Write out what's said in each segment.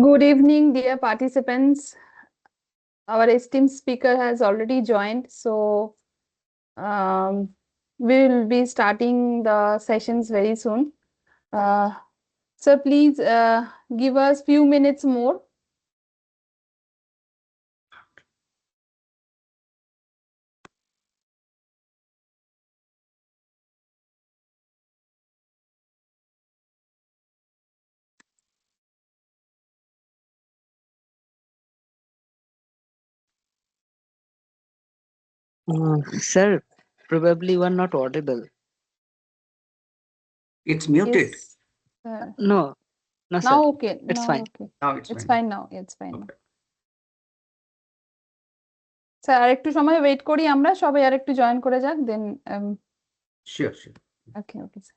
Good evening, dear participants. Our esteemed speaker has already joined, so um, we will be starting the sessions very soon. So please give us few minutes more. Sir, probably you are not audible. It's muted. Yes. Uh, No, no, sir. now okay. It's Now fine. okay. Now it's It's fine. fine now. It's fine now. Okay. Sir আরেকটু সময় wait করি আমরা সবাই আরেকটু join করে যাক দেন Sure. ওকে okay sir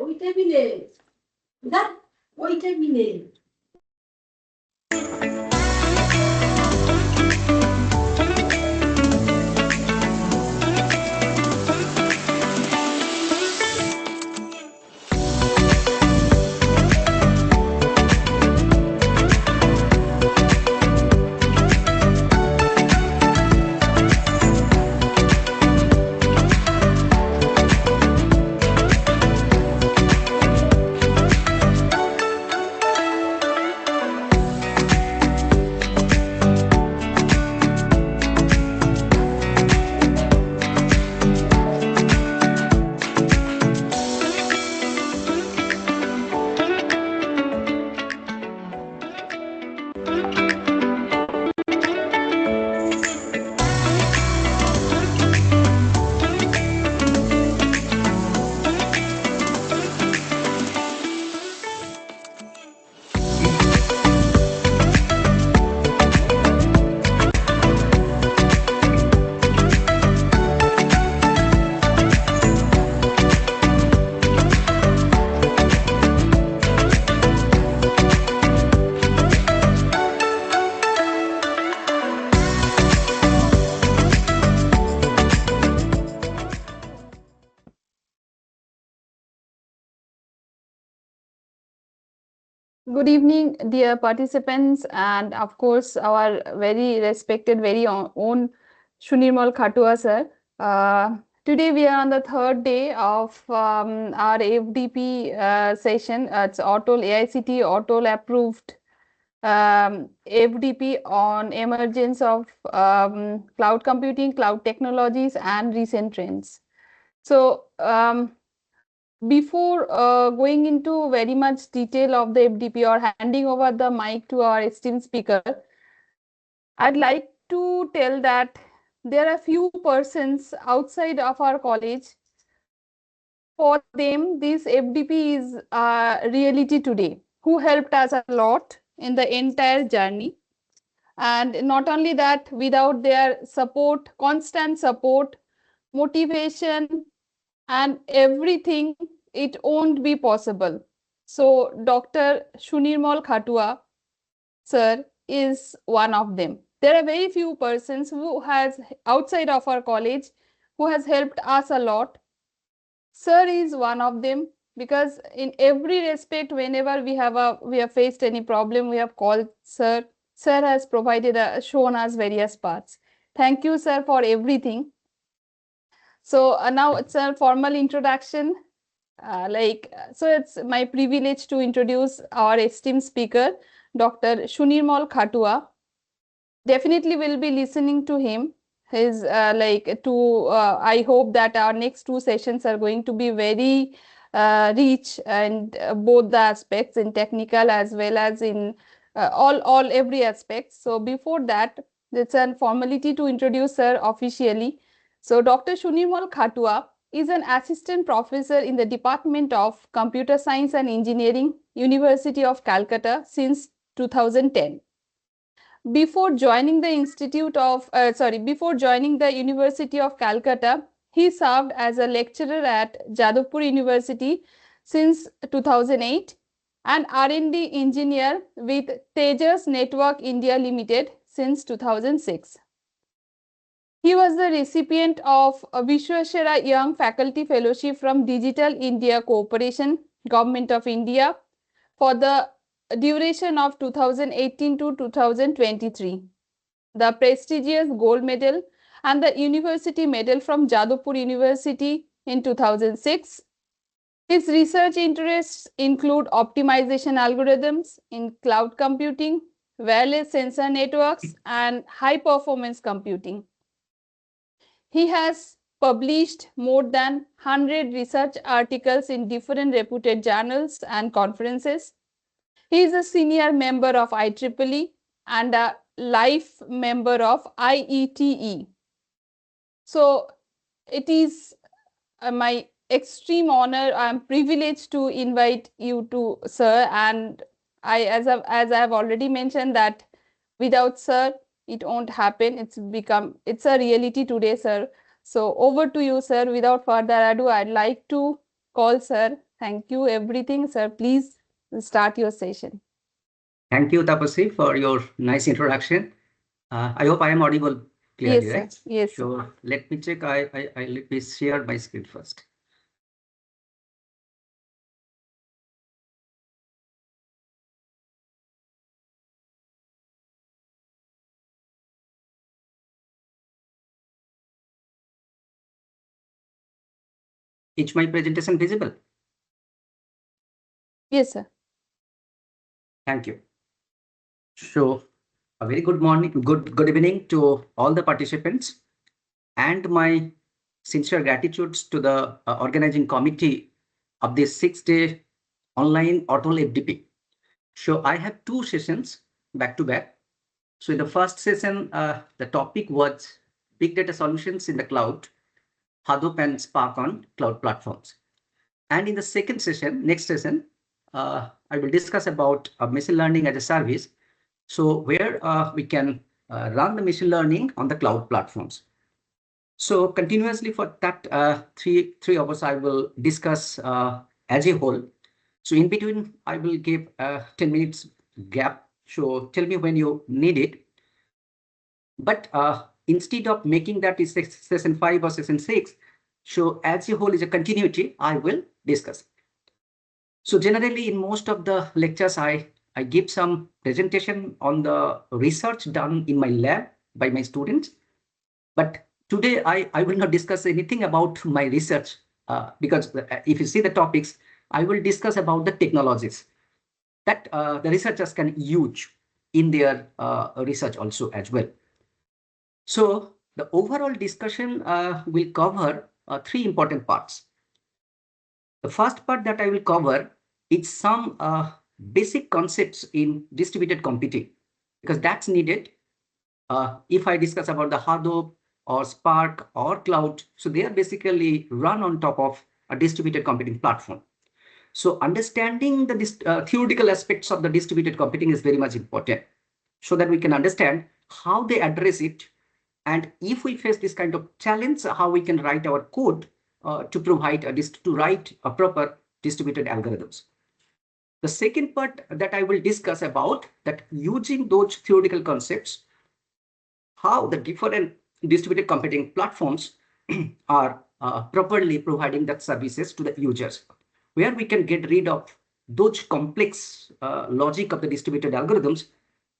ওই টেবিলে দেখ ওই টেবিলে Good evening, dear participants, and of course, our very respected, very own Shunirmal Khatua sir. Today, we are on the third day of our FDP session. It's ATAL AICT ATAL approved FDP on emergence of cloud computing, cloud technologies, and recent trends. So, Before going into very much detail of the FDP or handing over the mic to our esteemed speaker, I'd like to tell that there are few persons outside of our college. For them, this FDP is a reality today, who helped us a lot in the entire journey. And not only that, without their support, constant support, motivation, and everything, it won't be possible. So Dr. Shunirmal Khatua, sir, is one of them. There are very few persons who has outside of our college who has helped us a lot. Sir is one of them, because in every respect, whenever we have faced any problem, we have called sir. Sir has shown us various paths. Thank you, sir, for everything. So now it's a formal introduction. So it's my privilege to introduce our esteemed speaker, Dr. Shunirmal Khatua. Definitely will be listening to him. I hope that our next two sessions are going to be very rich, and both the aspects in technical as well as in every aspect. So before that, it's a formality to introduce her officially. So Dr. Shunirmal Khatua is an assistant professor in the Department of Computer Science and Engineering, University of Calcutta since 2010. Before joining the University of Calcutta, he served as a lecturer at Jadavpur University since 2008 and R&D engineer with Tejas Network India Limited since 2006. He was the recipient of a Vishweshwara Young Faculty Fellowship from Digital India Corporation, Government of India, for the duration of 2018 to 2023. The prestigious gold medal and the university medal from Jadavpur University in 2006. His research interests include optimization algorithms in cloud computing, wireless sensor networks, and high performance computing. He has published more than 100 research articles in different reputed journals and conferences. He is a senior member of IEEE and a life member of IETE. So it is my extreme honor. I am privileged to invite you to sir, and as I have already mentioned, that without sir, it won't happen. It's a reality today, sir. So over to you, sir. Without further ado, I'd like to call sir. Thank you, everything, sir. Please start your session. Thank you, Tapasri, for your nice introduction. I hope I am audible clearly, Yes, right? sir. Yes, sir. So let me check. Let me share my screen first. Is my presentation visible? Yes, sir. Thank you. So a very good morning, good evening to all the participants, and my sincere gratitude to the organizing committee of this 6-day online ATAL FDP. So I have two sessions back to back. So in the first session, the topic was big data solutions in the cloud, Hadoop and Spark on cloud platforms. And in the second session, next session, I will discuss about machine learning as a service. So where we can run the machine learning on the cloud platforms. So continuously for that 3 hours, I will discuss as a whole. So in between, I will give 10 minutes gap. So tell me when you need it. But instead of making that is session 5 or session 6, so as a whole is a continuity, I will discuss. So generally in most of the lectures, I give some presentation on the research done in my lab by my students. But today I will not discuss anything about my research because if you see the topics, I will discuss about the technologies that the researchers can use in their research also as well. So the overall discussion will cover 3 important parts. The first part that I will cover is some basic concepts in distributed computing, because that's needed. If I discuss about the Hadoop or Spark or Cloud, so they are basically run on top of a distributed computing platform. So understanding the theoretical aspects of the distributed computing is very much important, so that we can understand how they address it, and if we face this kind of challenge, how we can write our code to write a proper distributed algorithms. The second part that I will discuss about that, using those theoretical concepts, how the different distributed computing platforms are properly providing that services to the users, where we can get rid of those complex logic of the distributed algorithms,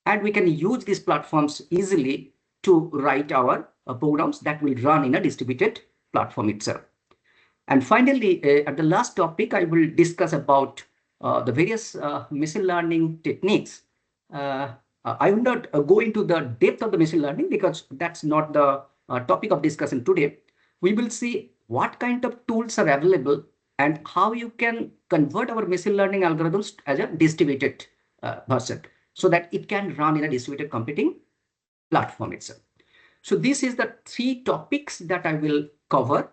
and we can use these platforms easily to write our programs that will run in a distributed platform itself. And finally, at the last topic, I will discuss about the various machine learning techniques. I will not go into the depth of the machine learning, because that's not the topic of discussion today. We will see what kind of tools are available and how you can convert our machine learning algorithms as a distributed version, so that it can run in a distributed computing platform itself. So this is the 3 topics that I will cover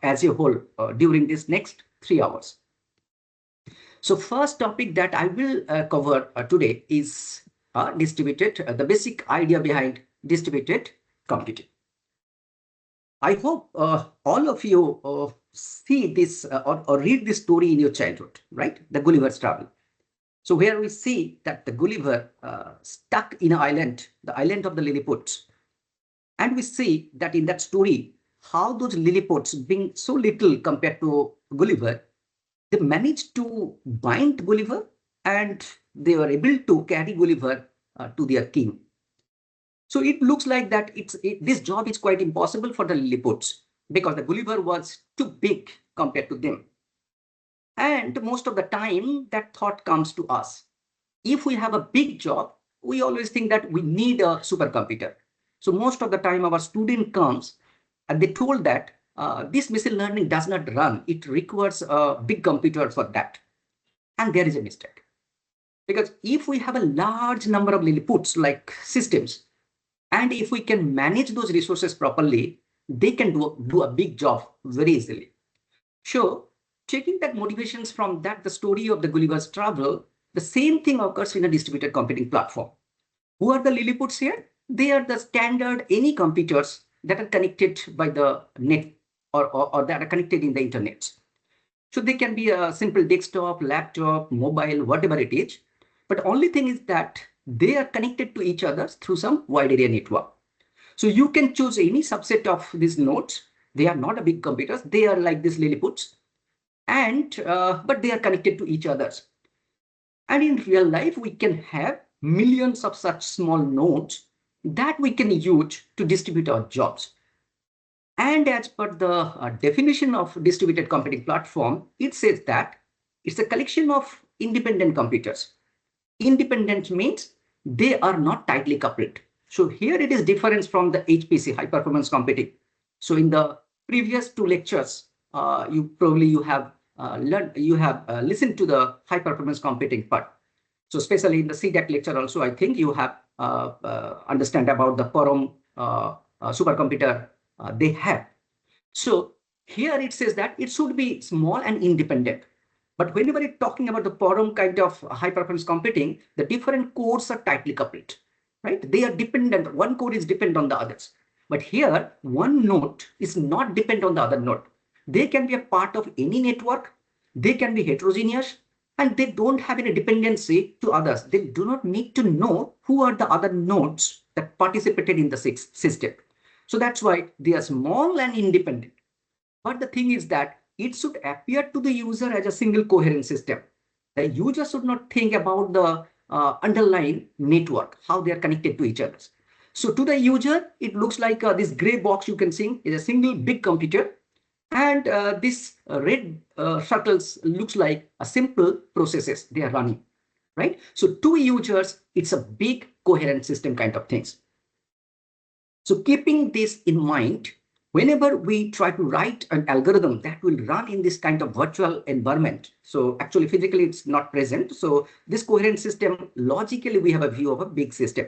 as a whole during this next 3 hours. So first topic that I will cover today is the basic idea behind distributed computing. I hope all of you see this or read this story in your childhood, right? The Gulliver's Travel. So where we see that the Gulliver stuck in an island, the island of the Lilliputs. And we see that in that story, how those Lilliputs, being so little compared to Gulliver, they managed to bind Gulliver, and they were able to carry Gulliver to their king. So it looks like that this job is quite impossible for the Lilliputs, because the Gulliver was too big compared to them. And most of the time, that thought comes to us. If we have a big job, we always think that we need a supercomputer. So most of the time, our student comes and they told that this machine learning does not run. It requires a big computer for that. And there is a mistake. Because if we have a large number of Lilliputs like systems, and if we can manage those resources properly, they can do a big job very easily. So taking that motivations from that, the story of the Gulliver's Travel, the same thing occurs in a distributed computing platform. Who are the Lilliputs here? They are the standard any computers that are connected by the net or that are connected in the internet. So they can be a simple desktop, laptop, mobile, whatever it is. But only thing is that they are connected to each other through some wide area network. So you can choose any subset of these nodes. They are not a big computers. They are like these Lilliputs, and but they are connected to each other. And in real life, we can have millions of such small nodes that we can use to distribute our jobs. And as per the definition of distributed computing platform, it says that it's a collection of independent computers. Independent means they are not tightly coupled. So here it is different from the HPC, high performance computing. So in the previous 2 lectures, you have listened to the high performance computing part. So especially in the CDAC lecture also, I think you have understand about the Param supercomputer they have. So here it says that it should be small and independent. But whenever it's talking about the Param kind of high performance computing, the different cores are tightly coupled, right? They are dependent. One core is dependent on the others. But here, one node is not dependent on the other node. They can be a part of any network. They can be heterogeneous, and they don't have any dependency to others. They do not need to know who are the other nodes that participated in the system. So that's why they are small and independent. But the thing is that it should appear to the user as a single coherent system. The user should not think about the underlying network, how they are connected to each other. So to the user, it looks like this gray box you can see is a single big computer. And this red circles looks like a simple processes they are running, right? So to users, it's a big coherent system kind of things. So keeping this in mind, Whenever we try to write an algorithm that will run in this kind of virtual environment, so actually physically it's not present. So this coherent system, logically we have a view of a big system.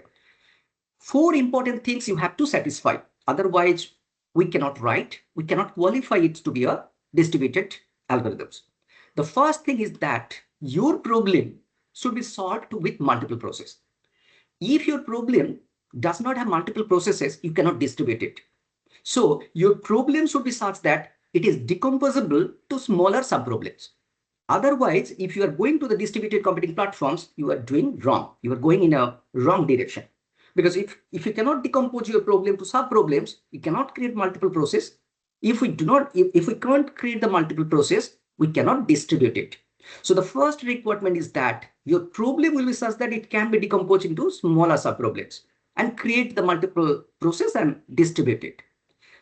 4 important things you have to satisfy. Otherwise, we cannot write, we cannot qualify it to be a distributed algorithms. The first thing is that your problem should be solved with multiple processes. If your problem does not have multiple processes, you cannot distribute it. So your problem should be such that it is decomposable to smaller subproblems. Otherwise, if you are going to the distributed computing platforms, you are doing wrong. You are going in a wrong direction. Because if you cannot decompose your problem to subproblems, you cannot create multiple processes. If we can't create the multiple process, we cannot distribute it. So the first requirement is that your problem will be such that it can be decomposed into smaller subproblems and create the multiple process and distribute it.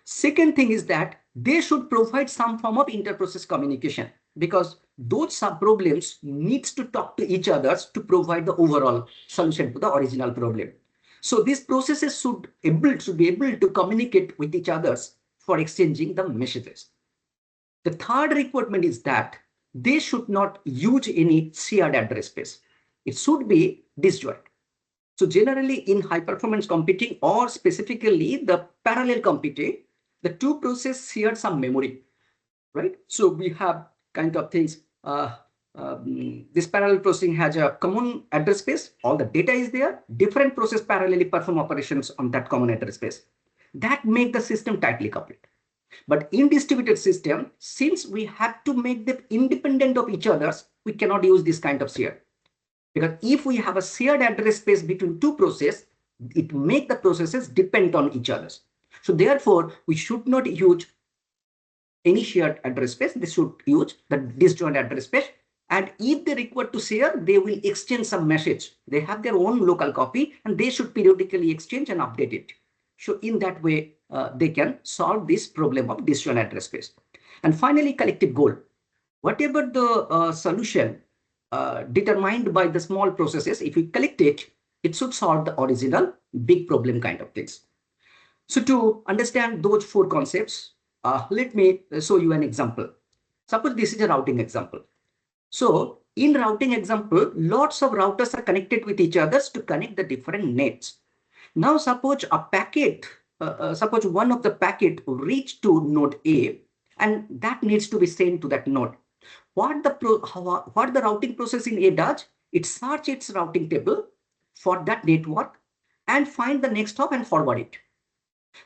Second thing is that they should provide some form of inter-process communication, because those subproblems needs to talk to each other to provide the overall solution to the original problem. So these processes should be able to communicate with each other for exchanging the messages. The third requirement is that they should not use any shared address space. It should be disjoint. So generally in high performance computing, or specifically the parallel computing, the two processes share some memory, right? So we have kind of things. This parallel processing has a common address space. All the data is there. Different processes parallelly perform operations on that common address space. That make the system tightly coupled. But in distributed system, since we have to make them independent of each other, we cannot use this kind of share. Because if we have a shared address space between two processes, it makes the processes depend on each other. So therefore, we should not use any shared address space. They should use the disjoint address space. And if they require to share, they will exchange some message. They have their own local copy and they should periodically exchange and update it. So in that way, they can solve this problem of disjoint address space. And finally, collective goal. Whatever the solution determined by the small processes, if we collect it, it should solve the original big problem kind of things. So to understand those 4 concepts, let me show you an example. Suppose this is a routing example. So in routing example, lots of routers are connected with each other to connect the different nets. Now suppose a packet, suppose one of the packet reach to node A, and that needs to be sent to that node. What the routing process in A does, it search its routing table for that network and find the next hop and forward it.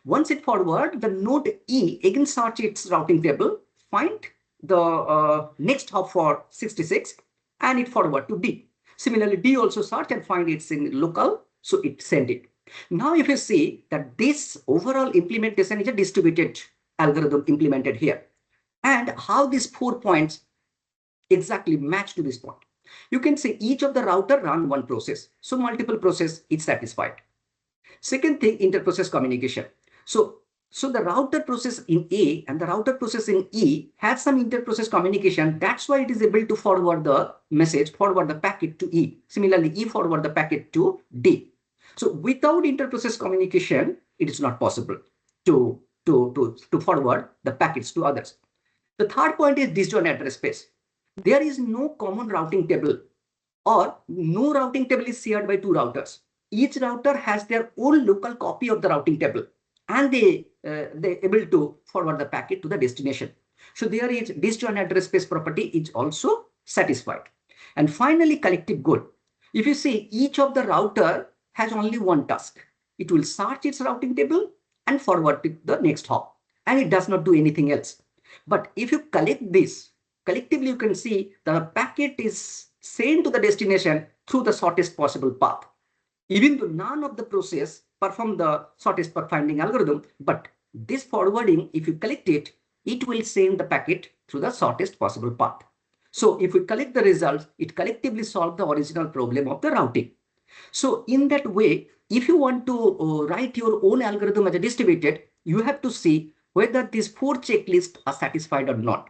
Once it forward, the node E again search its routing table, find the next hop for 66, and it forward to D. Similarly, D also search and find it's in local, so it send it. Now, if you see that this overall implementation is a distributed algorithm implemented here, and how these 4 points exactly match to this point. You can say each of the router run one process, so multiple process is satisfied. Second thing, inter-process communication. So the router process in A and the router process in E has some inter-process communication. That's why it is able to forward the message, forward the packet to E. Similarly, E forward the packet to D. So without inter-process communication, it is not possible to forward the packets to others. The third point is disjoint address space. There is no common routing table, or no routing table is shared by 2 routers. Each router has their own local copy of the routing table, and they able to forward the packet to the destination. So there is disjoint address space property is also satisfied. And finally, collective goal. If you see, each of the router has only one task. It will search its routing table and forward to the next hop, and it does not do anything else. But if you collect this, collectively you can see the packet is sent to the destination through the shortest possible path. Even though none of the process perform the shortest path finding algorithm, but this forwarding, if you collect it, it will send the packet through the shortest possible path. So if we collect the results, it collectively solves the original problem of the routing. So in that way, if you want to write your own algorithm as a distributed, you have to see whether these 4 checklists are satisfied or not.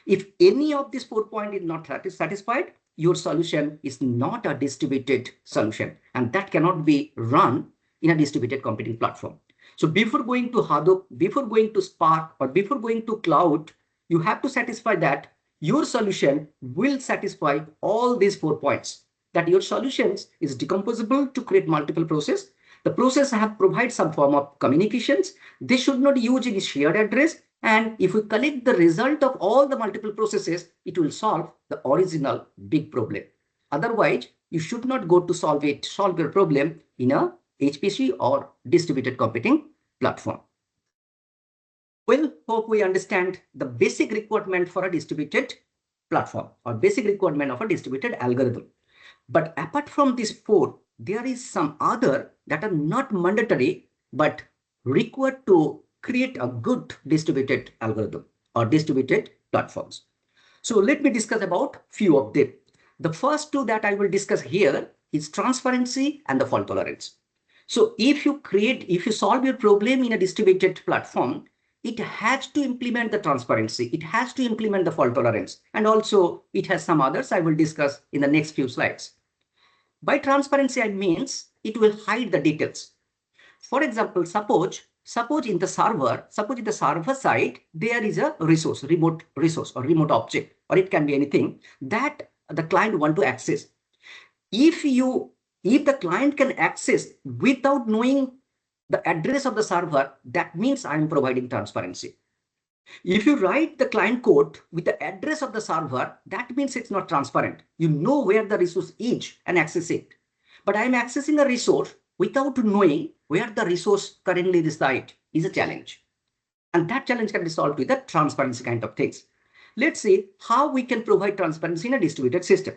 If any of these 4 points is not satisfied, your solution is not a distributed solution, and that cannot be run in a distributed computing platform. So before going to Hadoop, before going to Spark, or before going to cloud, you have to satisfy that your solution will satisfy all these 4 points. That your solutions is decomposable to create multiple processes. The process have provide some form of communications. They should not use any shared address. And if we collect the result of all the multiple processes, it will solve the original big problem. Otherwise, you should not go to solve your problem in a HPC or distributed computing platform. Well, hope we understand the basic requirement for a distributed platform or basic requirement of a distributed algorithm. But apart from these 4, there is some other that are not mandatory, but required to create a good distributed algorithm or distributed platforms. So let me discuss about few of them. The first 2 that I will discuss here is transparency and the fault tolerance. So if you solve your problem in a distributed platform, it has to implement the transparency. It has to implement the fault tolerance. And also it has some others I will discuss in the next few slides. By transparency, I means it will hide the details. For example, suppose in the server side, there is a remote resource or remote object, or it can be anything that the client want to access. If the client can access without knowing the address of the server, that means I am providing transparency. If you write the client code with the address of the server, that means it's not transparent. You know where the resource is and access it. But I am accessing a resource without knowing where the resource currently resides is a challenge. And that challenge can be solved with the transparency kind of things. Let's see how we can provide transparency in a distributed system.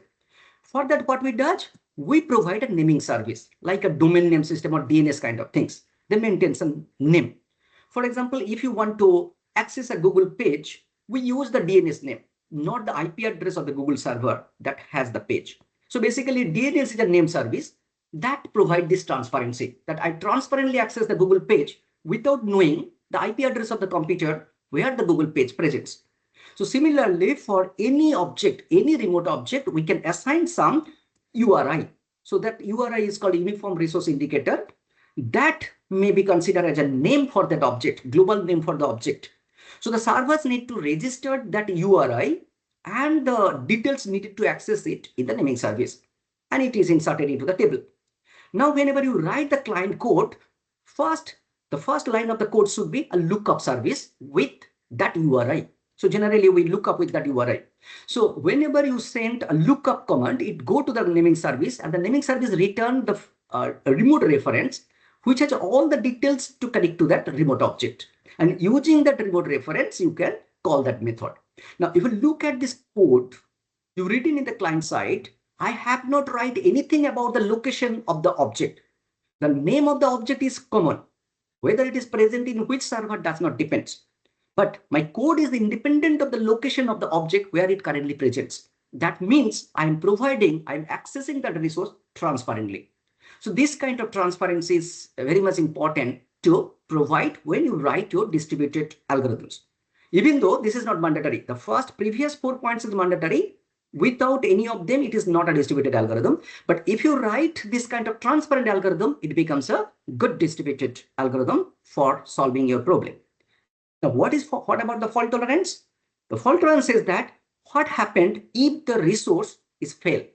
For that, what we do, we provide a naming service like a domain name system or DNS kind of things. They maintain some name. For example, if you want to access a Google page, we use the DNS name, not the IP address of the Google server that has the page. So basically, DNS is a name service that provides this transparency, that I transparently access the Google page without knowing the IP address of the computer where the Google page presents. So similarly, for any object, any remote object, we can assign some URI. So that URI is called Uniform Resource Indicator. That may be considered as a name for that object, global name for the object. So the servers need to register that URI and the details needed to access it in the naming service. And it is inserted into the table. Now, whenever you write the client code, the first line of the code should be a lookup service with that URI. So generally we look up with that URI. So whenever you send a lookup command, it go to the naming service and the naming service return the remote reference, which has all the details to connect to that remote object. And using that remote reference, you can call that method. Now, if you look at this code, you written in the client side, I have not write anything about the location of the object. The name of the object is common. Whether it is present in which server does not depend. But my code is independent of the location of the object where it currently presents. That means I'm accessing that resource transparently. So this kind of transparency is very much important to provide when you write your distributed algorithms. Even though this is not mandatory, the previous 4 points is mandatory. Without any of them, it is not a distributed algorithm. But if you write this kind of transparent algorithm, it becomes a good distributed algorithm for solving your problem. Now, what about the fault tolerance? The fault tolerance is that what happened if the resource is failed.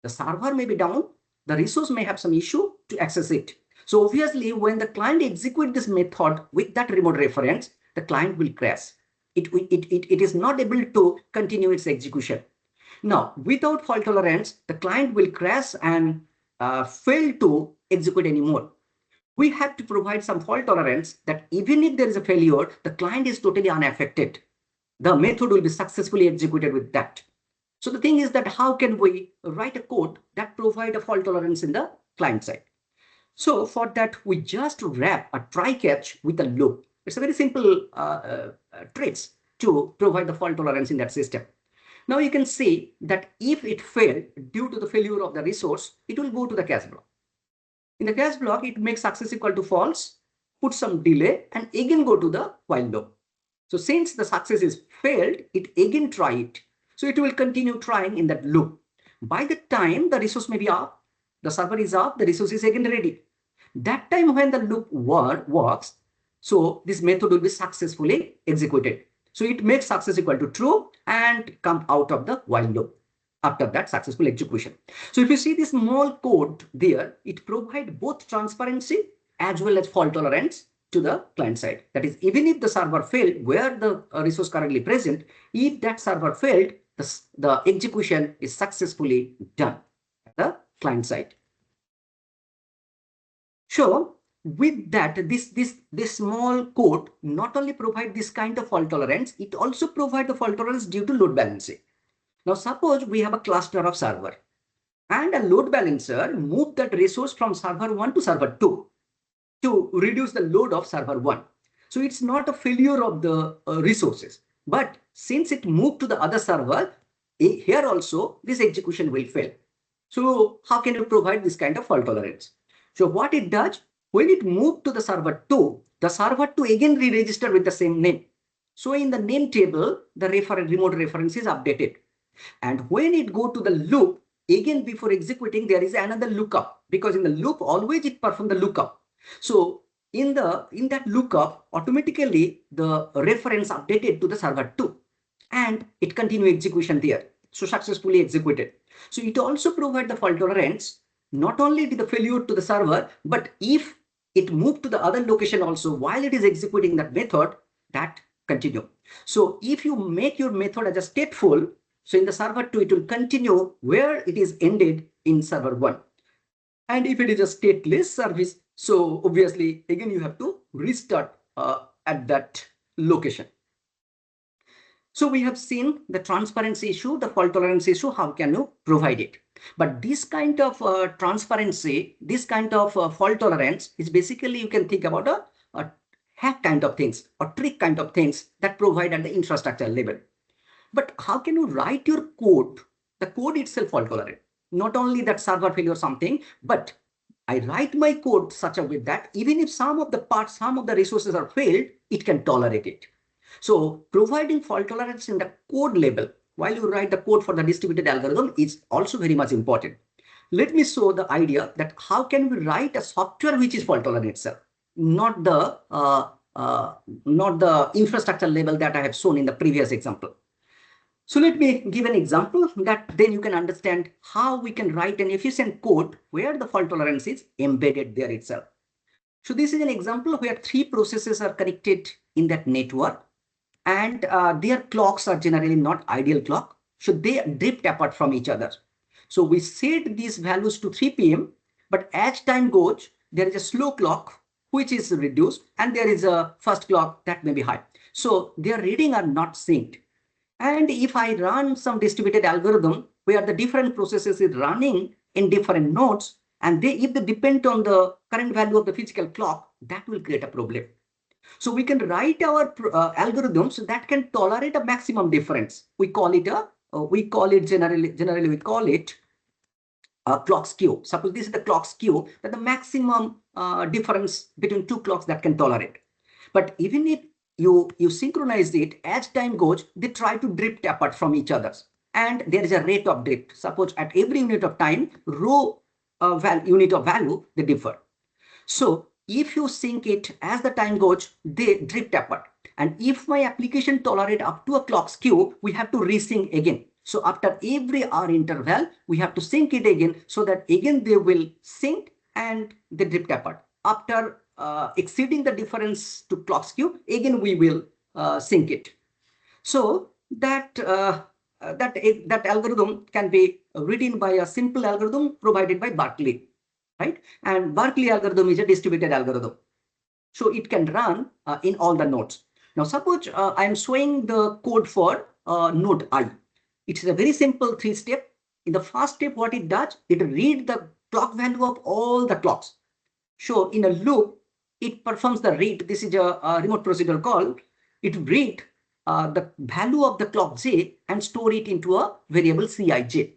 The server may be down, the resource may have some issue to access it. So obviously, when the client executes this method with that remote reference, the client will crash. It is not able to continue its execution. Now, without fault tolerance, the client will crash and fail to execute anymore. We have to provide some fault tolerance that even if there is a failure, the client is totally unaffected. The method will be successfully executed with that. So the thing is that how can we write a code that provide a fault tolerance in the client side? So for that, we just wrap a try-catch with a loop. It's a very simple traits to provide the fault tolerance in that system. Now you can see that if it failed due to the failure of the resource, it will go to the catch block. In the catch block, it makes success equal to false, put some delay, and again go to the while loop. So since the success is failed, it again try it. So it will continue trying in that loop. By the time the resource may be up, the server is up, the resource is again ready. That time when the loop works, So this method will be successfully executed. So it makes success equal to true and come out of the while loop after that successful execution. So if you see this small code there, it provides both transparency as well as fault tolerance to the client side. That is, even if the server failed where the resource currently present, if that server failed, the execution is successfully done at the client side. So with that, this small code not only provide this kind of fault tolerance, it also provide the fault tolerance due to load balancing. Now suppose we have a cluster of server and a load balancer move that resource from server 1 to server 2 to reduce the load of server 1. So it's not a failure of the resources, but since it moved to the other server, here also this execution will fail. So how can you provide this kind of fault tolerance? So what it does, when it moved to the server 2, the server 2 again re-register with the same name. So in the name table, the remote reference is updated. And when it go to the loop, again before executing, there is another lookup, because in the loop always it perform the lookup. So in that lookup, automatically the reference updated to the server 2 and it continue execution there. So successfully executed. So it also provide the fault tolerance, not only with the failure to the server, but if it moved to the other location also while it is executing that method, that continue. So if you make your method as a stateful, so in the server 2, it will continue where it is ended in server 1. And if it is a stateless service, so obviously, again, you have to restart at that location. So we have seen the transparency issue, the fault tolerance issue, how can you provide it? But this kind of transparency, this kind of fault tolerance is basically, you can think about a hack kind of things or trick kind of things that provide at the infrastructure level. But how can you write your code, the code itself fault tolerant? Not only that server failure or something, but I write my code such a way that even if some of the parts, some of the resources are failed, it can tolerate it. So providing fault tolerance in the code level while you write the code for the distributed algorithm is also very much important. Let me show the idea that how can we write a software which is fault tolerant itself, not the infrastructure level that I have shown in the previous example. So let me give an example that then you can understand how we can write an efficient code where the fault tolerance is embedded there itself. So this is an example where 3 processes are connected in that network and their clocks are generally not ideal clock. So they drift apart from each other. So we set these values to 3 p.m. But as time goes, there is a slow clock which is reduced and there is a fast clock that may be high. So their reading are not synced. And if I run some distributed algorithm where the different processes is running in different nodes, and if they depend on the current value of the physical clock, that will create a problem. So we can write our algorithms that can tolerate a maximum difference. We call it generally a clock skew. Suppose this is the clock skew, that the maximum difference between 2 clocks that can tolerate. But even if you synchronize it, as time goes, they try to drift apart from each other. And there is a rate of drift. Suppose at every unit of time, unit of value, they differ. So if you sync it as the time goes, they drift apart. And if my application tolerate up to a clock skew, we have to resync again. So after every hour interval, we have to sync it again so that again they will sync and they drift apart. After exceeding the difference to clock skew, again we will sync it. So that algorithm can be written by a simple algorithm provided by Berkeley, right? And Berkeley algorithm is a distributed algorithm. So it can run in all the nodes. Now suppose I am showing the code for node I. It is a very simple 3-step. In the first step, what it does, it reads the clock value of all the clocks. So in a loop, it performs the read. This is a remote procedure call. It read the value of the clock j and store it into a variable Cij.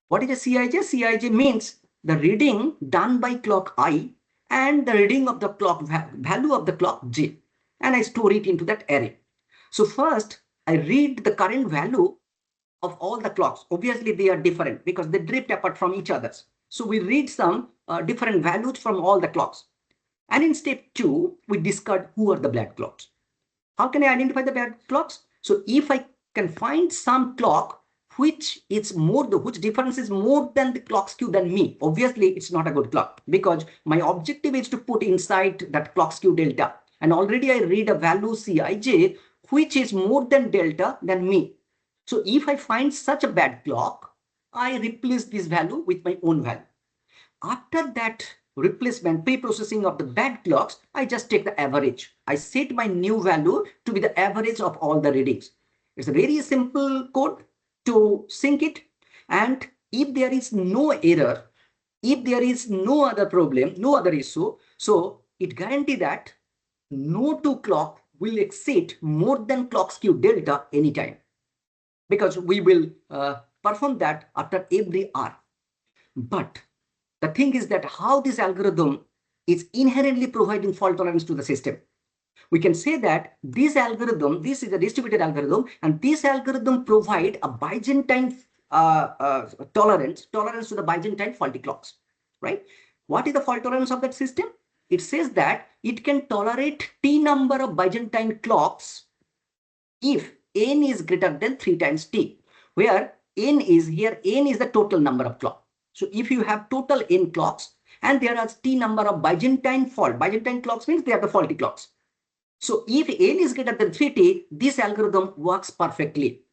What is a Cij? Cij means the reading done by clock I and the reading of the clock value of the clock j, and I store it into that array. So first, I read the current value of all the clocks. Obviously, they are different because they drift apart from each other. So we read some different values from all the clocks. And in step 2, we discard who are the bad clocks. How can I identify the bad clocks? So if I can find some clock which difference is more than the clock skew than me, obviously it's not a good clock, because my objective is to put inside that clock skew delta. And already I read a value Cij which is more than delta than me. So if I find such a bad clock, I replace this value with my own value. After that replacement, pre-processing of the bad clocks, I just take the average. I set my new value to be the average of all the readings. It's a very simple code to sync it. And if there is no error, if there is no other problem, no other issue, so it guarantees that no two clock will exceed more than clock skew delta anytime, because we will perform that after every hour. But the thing is that how this algorithm is inherently providing fault tolerance to the system. We can say that this algorithm, this is a distributed algorithm, and this algorithm provide a Byzantine tolerance to the Byzantine faulty clocks, right? What is the fault tolerance of that system? It says that it can tolerate T number of Byzantine clocks if n is greater than 3 times T, where n is the total number of clocks. So if you have total n clocks and there are T number of Byzantine clocks means they are the faulty clocks. So if n is greater than 3T, this algorithm works perfectly.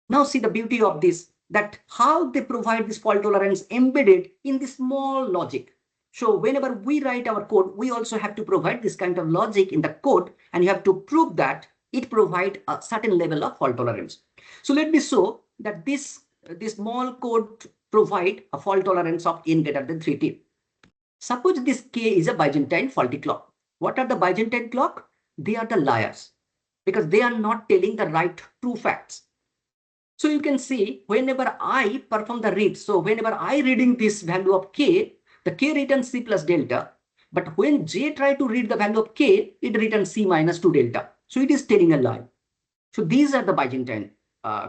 Now see the beauty of this, that how they provide this fault tolerance embedded in the small logic. So whenever we write our code, we also have to provide this kind of logic in the code, and you have to prove that it provides a certain level of fault tolerance. So let me show that this small code provide a fault tolerance of n greater than 3T. Suppose this K is a Byzantine faulty clock. What are the Byzantine clock? They are the liars, because they are not telling the right true facts. So you can see whenever I perform the read, so whenever I reading this value of K, the K returns C plus delta. But when J try to read the value of K, it returns C minus 2 delta. So it is telling a lie. So these are the Byzantine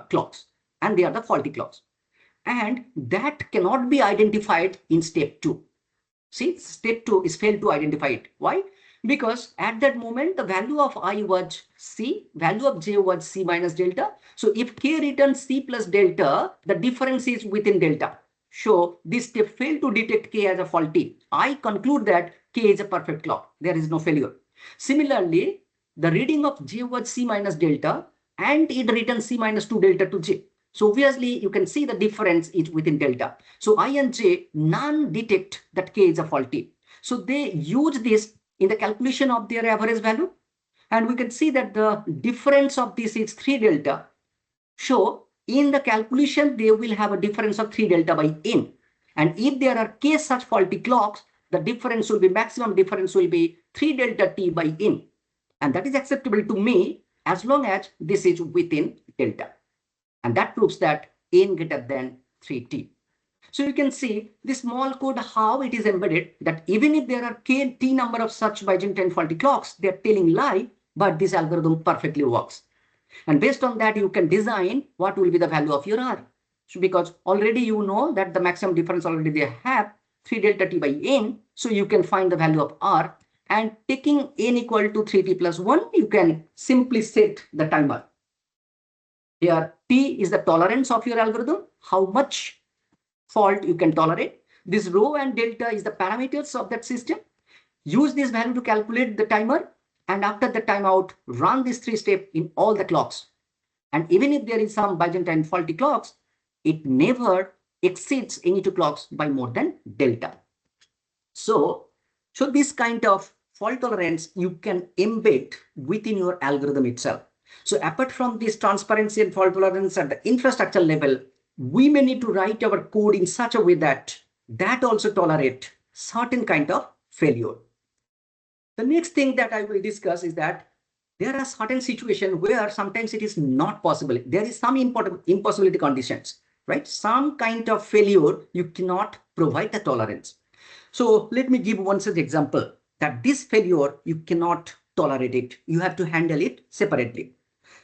clocks, and they are the faulty clocks. And that cannot be identified in step 2. See, step 2 is failed to identify it. Why? Because at that moment, the value of I was C, value of J was C minus delta. So if K returns C plus delta, the difference is within delta. So this step failed to detect K as a faulty. I conclude that K is a perfect clock. There is no failure. Similarly, the reading of J was C minus delta, and it returns C minus 2 delta to J. So obviously you can see the difference is within delta. So I and J, none detect that K is a faulty. So they use this in the calculation of their average value. And we can see that the difference of this is 3 delta. So in the calculation, they will have a difference of 3 delta by n. And if there are K such faulty clocks, the difference will be, maximum difference will be 3 delta T by n. And that is acceptable to me as long as this is within delta. And that proves that n greater than 3T. So you can see this small code, how it is embedded, that even if there are T number of such Byzantine faulty clocks, they are telling lie, but this algorithm perfectly works. And based on that, you can design what will be the value of your R. So because already you know that the maximum difference already they have 3 delta T by n. So you can find the value of R, and taking n equal to 3T plus 1, you can simply set the timer. Here, T is the tolerance of your algorithm, how much fault you can tolerate. This rho and delta is the parameters of that system. Use this value to calculate the timer, and after the timeout, run this 3 steps in all the clocks. And even if there is some Byzantine faulty clocks, it never exceeds any 2 clocks by more than delta. So this kind of fault tolerance you can embed within your algorithm itself. So apart from this transparency and fault tolerance at the infrastructure level, we may need to write our code in such a way that also tolerate certain kind of failure. The next thing that I will discuss is that there are certain situations where sometimes it is not possible. There is some impossibility conditions, right? Some kind of failure, you cannot provide the tolerance. So let me give one such example, that this failure, you cannot tolerate it. You have to handle it separately.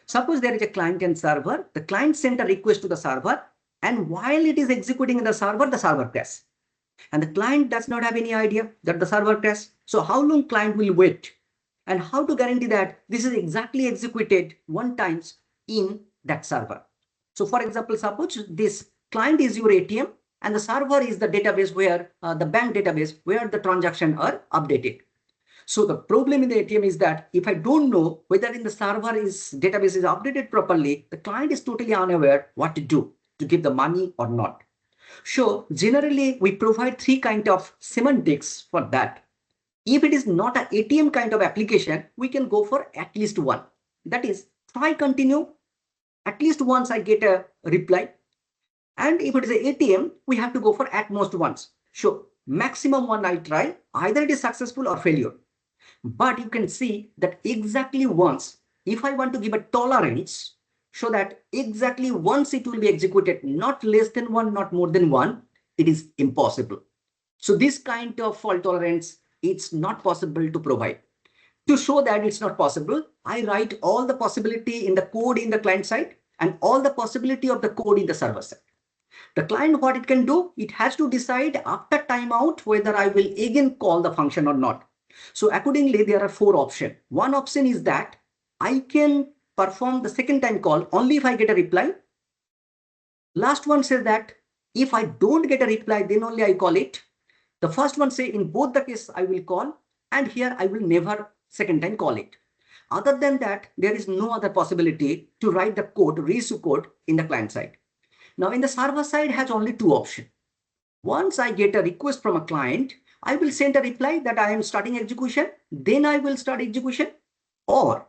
Suppose there is a client and server. The client sent a request to the server, and while it is executing in the server crashes. and the client does not have any idea that the server crashed. So how long client will wait, and how to guarantee that this is exactly executed one times in that server? So for example, suppose this client is your ATM and the server is the database where the bank database where the transactions are updated. So the problem in the ATM is that if I don't know whether in the server is database is updated properly, the client is totally unaware what to do to give the money or not. So generally we provide three kind of semantics for that. If it is not an ATM kind of application, we can go for at least one. That is, try continue. At least once I get a reply. And if it is an ATM, we have to go for at most once. So maximum one I try, either it is successful or failure. But you can see that exactly once, if I want to give a tolerance, so that exactly once it will be executed, not less than one, not more than one, it is impossible. So this kind of fault tolerance, it's not possible to provide. To show that it's not possible, I write all the possibility in the code in the client side and all the possibility of the code in the server side. The client, what it can do, it has to decide after timeout whether I will again call the function or not. So accordingly, there are four options. One option is that I can perform the second time call only if I get a reply. Last one says that if I don't get a reply, then only I call it. The first one say in both the case I will call, and here I will never second time call it. Other than that, there is no other possibility to write the code, reissue code in the client side. Now in the server side has only two options. Once I get a request from a client, I will send a reply that I am starting execution, then I will start execution, or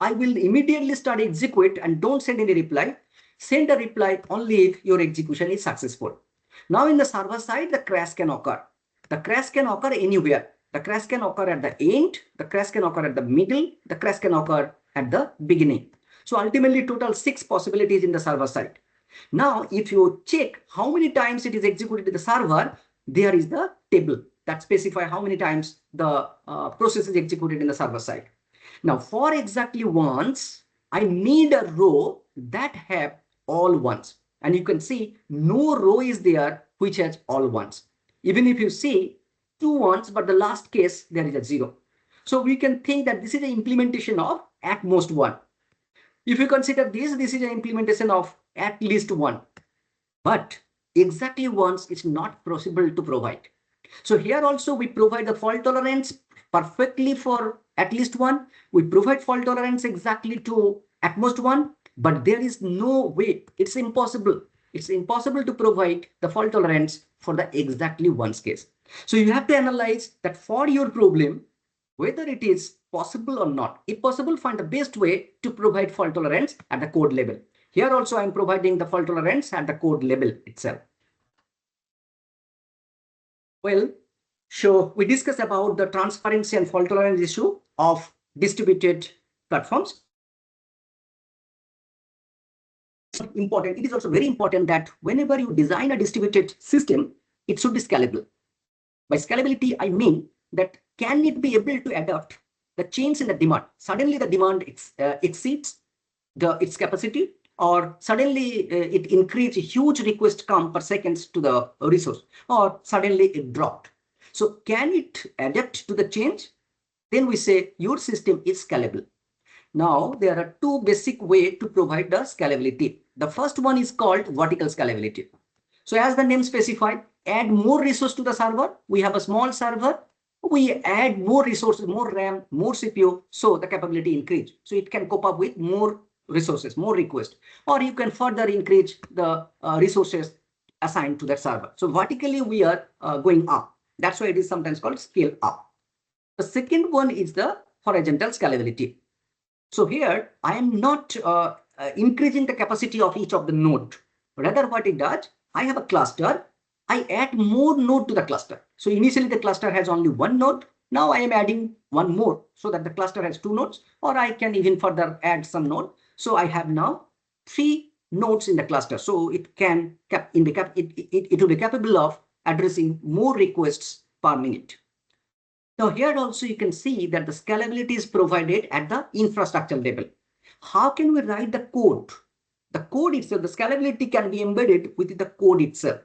I will immediately start execute and don't send any reply. Send a reply only if your execution is successful. Now in the server side, the crash can occur. The crash can occur anywhere. The crash can occur at the end, the crash can occur at the middle, the crash can occur at the beginning. So ultimately total 6 possibilities in the server side. Now, if you check how many times it is executed in the server, there is the table that specify how many times the process is executed in the server side. Now, for exactly once, I need a row that have all ones. And you can see no row is there which has all ones. Even if you see 2 ones, but the last case, there is a 0. So we can think that this is an implementation of at most 1. If you consider this is an implementation of at least 1. But exactly once it's not possible to provide. So here also we provide the fault tolerance perfectly for at least 1. We provide fault tolerance exactly to at most 1, but there is no way. It's impossible. It's impossible to provide the fault tolerance for the exactly one's case. So you have to analyze that for your problem, whether it is possible or not. If possible, find the best way to provide fault tolerance at the code level. Here also I am providing the fault tolerance at the code level itself. Well, so we discussed about the transparency and fault tolerance issue of distributed platforms. Important. It is also very important that whenever you design a distributed system, it should be scalable. By scalability, I mean that can it be able to adapt the change in the demand? Suddenly the demand exceeds its capacity, or suddenly it increased, huge request come per seconds to the resource, or suddenly it dropped. So can it adapt to the change? Then we say your system is scalable. Now there are two basic ways to provide the scalability. The first one is called vertical scalability. So as the name specifies, add more resource to the server. We have a small server. We add more resources, more RAM, more CPU, so the capability increase. So it can cope up with more resources, more requests, or you can further increase the resources assigned to that server. So vertically we are going up. That's why it is sometimes called scale up. The second one is the horizontal scalability. So here I am not increasing the capacity of each of the node. Rather what it does, I have a cluster. I add more node to the cluster. So initially the cluster has only one node. Now I am adding one more so that the cluster has 2 nodes, or I can even further add some node. So I have now 3 nodes in the cluster. So it can it will be capable of addressing more requests per minute. Now here also you can see that the scalability is provided at the infrastructure level. How can we write the code? The code itself, the scalability can be embedded within the code itself.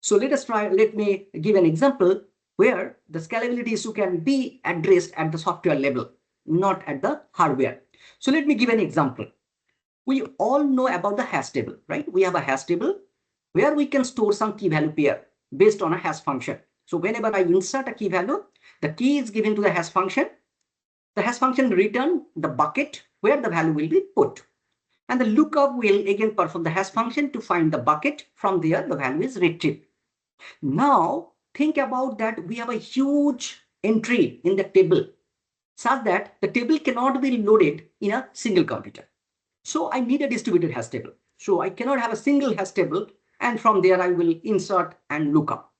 So let me give an example where the scalability issue can be addressed at the software level, not at the hardware. So let me give an example. We all know about the hash table, right? We have a hash table where we can store some key value pair based on a hash function. So whenever I insert a key value, the key is given to the hash function. The hash function return the bucket where the value will be put. And the lookup will again perform the hash function to find the bucket. From there, the value is retrieved. Now, think about that we have a huge entry in the table such that the table cannot be loaded in a single computer. So I need a distributed hash table. So I cannot have a single hash table, and from there I will insert and look up.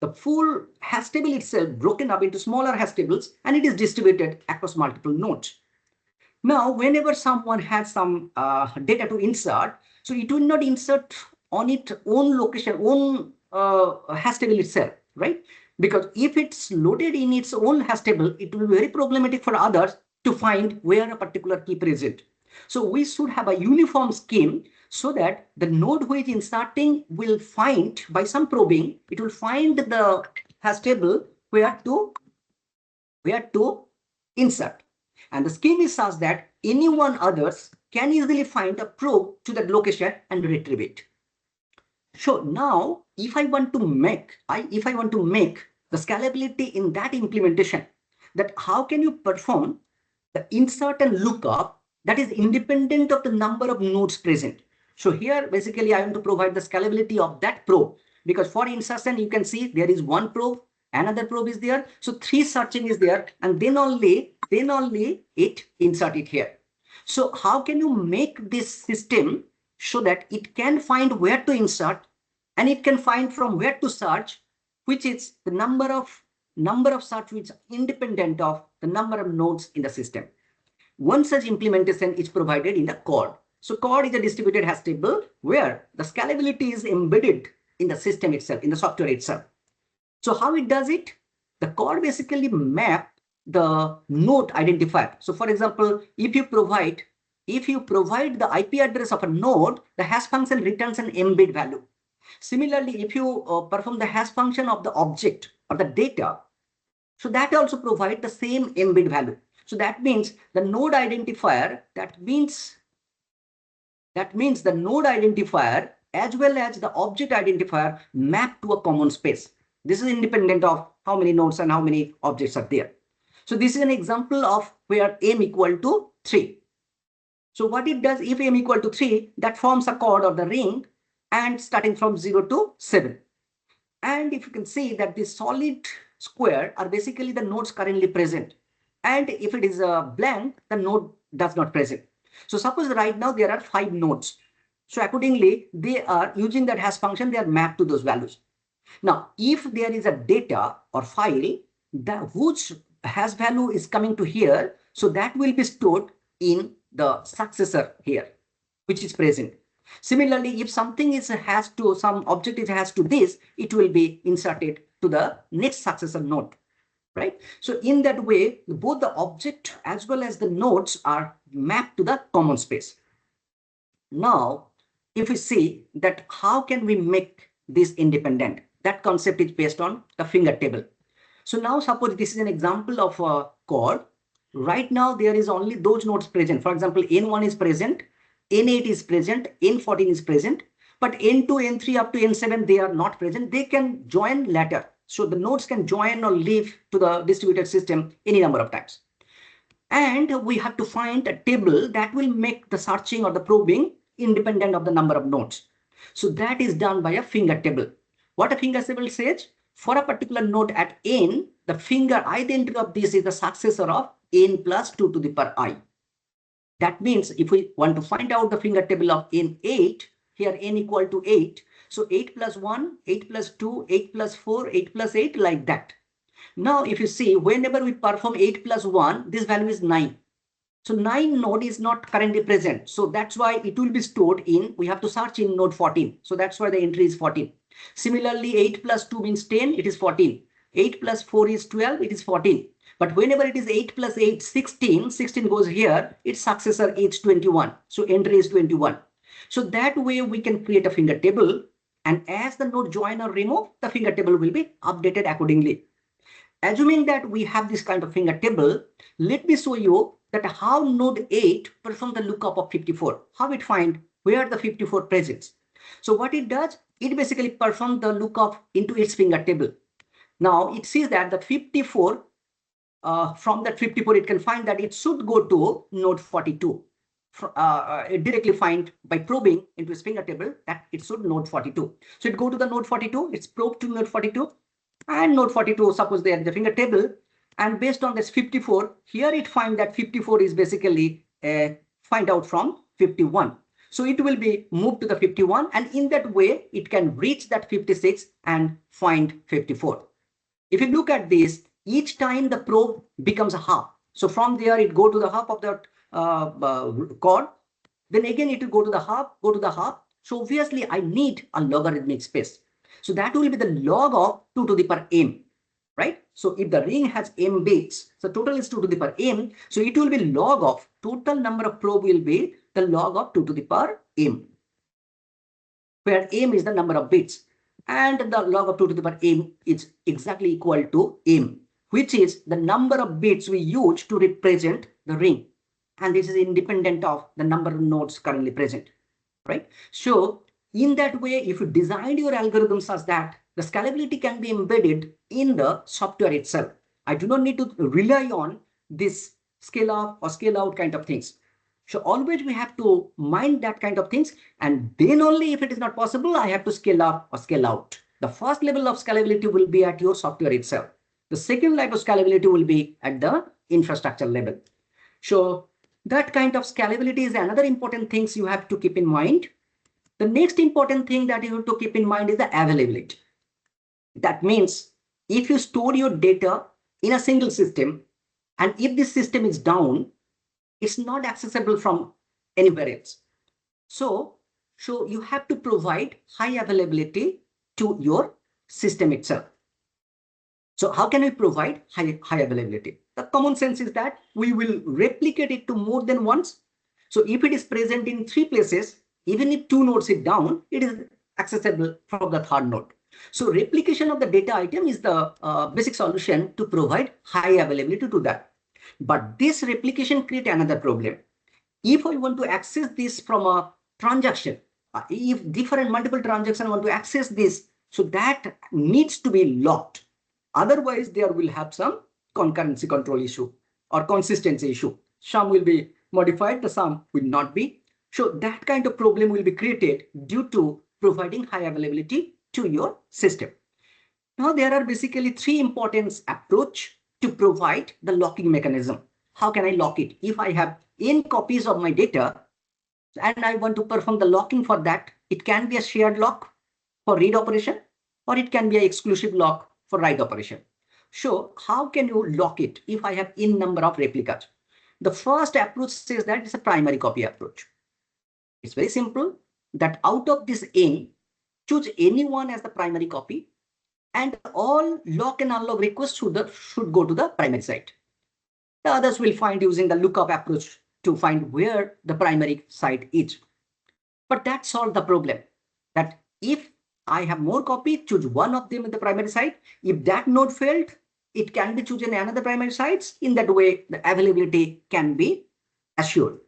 The full hash table itself broken up into smaller hash tables, and it is distributed across multiple nodes. Now, whenever someone has some data to insert, so it will not insert on its own location, own hash table itself, right? Because if it's loaded in its own hash table, it will be very problematic for others to find where a particular key present. So we should have a uniform scheme so that the node which inserting will find by some probing, it will find the hash table where to insert. And the scheme is such that anyone others can easily find a probe to that location and retrieve it. So now, if I want to make the scalability in that implementation, that how can you perform the insert and lookup that is independent of the number of nodes present. So here, basically, I want to provide the scalability of that probe, because for insertion, you can see there is one probe, another probe is there. So 3 searching is there, and then only it insert it here. So how can you make this system so that it can find where to insert and it can find from where to search, which is the number of search which is independent of the number of nodes in the system. One such implementation is provided in the CORD. So CORD is a distributed hash table where the scalability is embedded in the system itself, in the software itself. So how it does it? The CORD basically map the node identifier. So for example, if you provide the IP address of a node, the hash function returns an embed value. Similarly, if you perform the hash function of the object or the data, so that also provides the same embed value. So that means the node identifier, that means the node identifier as well as the object identifier map to a common space. This is independent of how many nodes and how many objects are there. So this is an example of where m equal to 3. So what it does, if m equal to 3, that forms a chord or the ring, and starting from 0 to 7. And if you can see that the solid square are basically the nodes currently present. And if it is a blank, the node does not present. So suppose right now there are 5 nodes. So accordingly, they are using that hash function, they are mapped to those values. Now, if there is a data or file that whose hash value is coming to here, so that will be stored in the successor here, which is present. Similarly, if something is has to some object is has to this, it will be inserted to the next successor node, right? So in that way, both the object as well as the nodes are mapped to the common space. Now, if we see that how can we make this independent, that concept is based on the finger table. So now suppose this is an example of a chord. Right now there is only those nodes present. For example, N1 is present, N8 is present, N14 is present, but N2, N3 up to N7, they are not present. They can join later. So the nodes can join or leave to the distributed system any number of times. And we have to find a table that will make the searching or the probing independent of the number of nodes. So that is done by a finger table. What a finger table says, for a particular node at n, the finger identity of this is the successor of n plus 2 to the power I. That means if we want to find out the finger table of n8, here n equal to 8. So 8 plus 1, 8 plus 2, 8 plus 4, 8 plus 8, like that. Now, if you see, whenever we perform 8 plus 1, this value is 9. So 9 node is not currently present. So that's why it will be stored in, we have to search in node 14. So that's why the entry is 14. Similarly, 8 plus 2 means 10, it is 14. 8 plus 4 is 12, it is 14. But whenever it is 8 plus 8, 16, 16 goes here, its successor is 21. So entry is 21. So that way we can create a finger table And as the node join or remove, the finger table will be updated accordingly. Assuming that we have this kind of finger table, let me show you that how node 8 performs the lookup of 54, how it find where the 54 presents. So what it does, it basically performs the lookup into its finger table. Now it sees that the 54, from that 54, it can find that it should go to node 42. It directly find by probing into its finger table that it should node 42. So it go to the node 42, it's probed to node 42, and node 42, suppose they are the finger table, and based on this 54, here it find that 54 is basically find out from 51. So it will be moved to the 51, and in that way it can reach that 56 and find 54. If you look at this, each time the probe becomes a half. So from there it go to the half of that chord, then again it will go to the half, go to the half. So obviously I need a logarithmic space. So that will be the log of 2 to the power m, right? So if the ring has m bits, so total is 2 to the power m. So it will be log of total number of probe will be the log of 2 to the power m, where m is the number of bits. And the log of 2 to the power m is exactly equal to m, which is the number of bits we use to represent the ring. And this is independent of the number of nodes currently present, right? So in that way, if you design your algorithm such that the scalability can be embedded in the software itself, I do not need to rely on this scale up or scale out kind of things. So always we have to mind that kind of things, and then only if it is not possible, I have to scale up or scale out. The first level of scalability will be at your software itself. The second level of scalability will be at the infrastructure level. So that kind of scalability is another important things you have to keep in mind. The next important thing that you have to keep in mind is the availability. That means if you store your data in a single system, and if this system is down, it's not accessible from anywhere else. So you have to provide high availability to your system itself. So how can we provide high availability? The common sense is that we will replicate it to more than once. So if it is present in 3 places, even if 2 nodes is down, it is accessible from the 3rd node. So replication of the data item is the basic solution to provide high availability to that. But this replication creates another problem. If I want to access this from a transaction, if different multiple transactions want to access this, so that needs to be locked. Otherwise, there will have some concurrency control issue or consistency issue. Some will be modified, the some will not be. So that kind of problem will be created due to providing high availability to your system. Now, there are basically 3 important approaches to provide the locking mechanism. How can I lock it? If I have n copies of my data and I want to perform the locking for that, it can be a shared lock for read operation, or it can be an exclusive lock for write operation. So how can you lock it if I have n number of replicas? The first approach says that it's a primary copy approach. It's very simple, that out of this n, choose anyone as the primary copy, and all lock and unlock requests should go to the primary site. The others will find using the lookup approach to find where the primary site is. But that solves the problem, that if I have more copies, choose one of them in the primary site. If that node failed, it can be chosen another primary sites. In that way, the availability can be assured.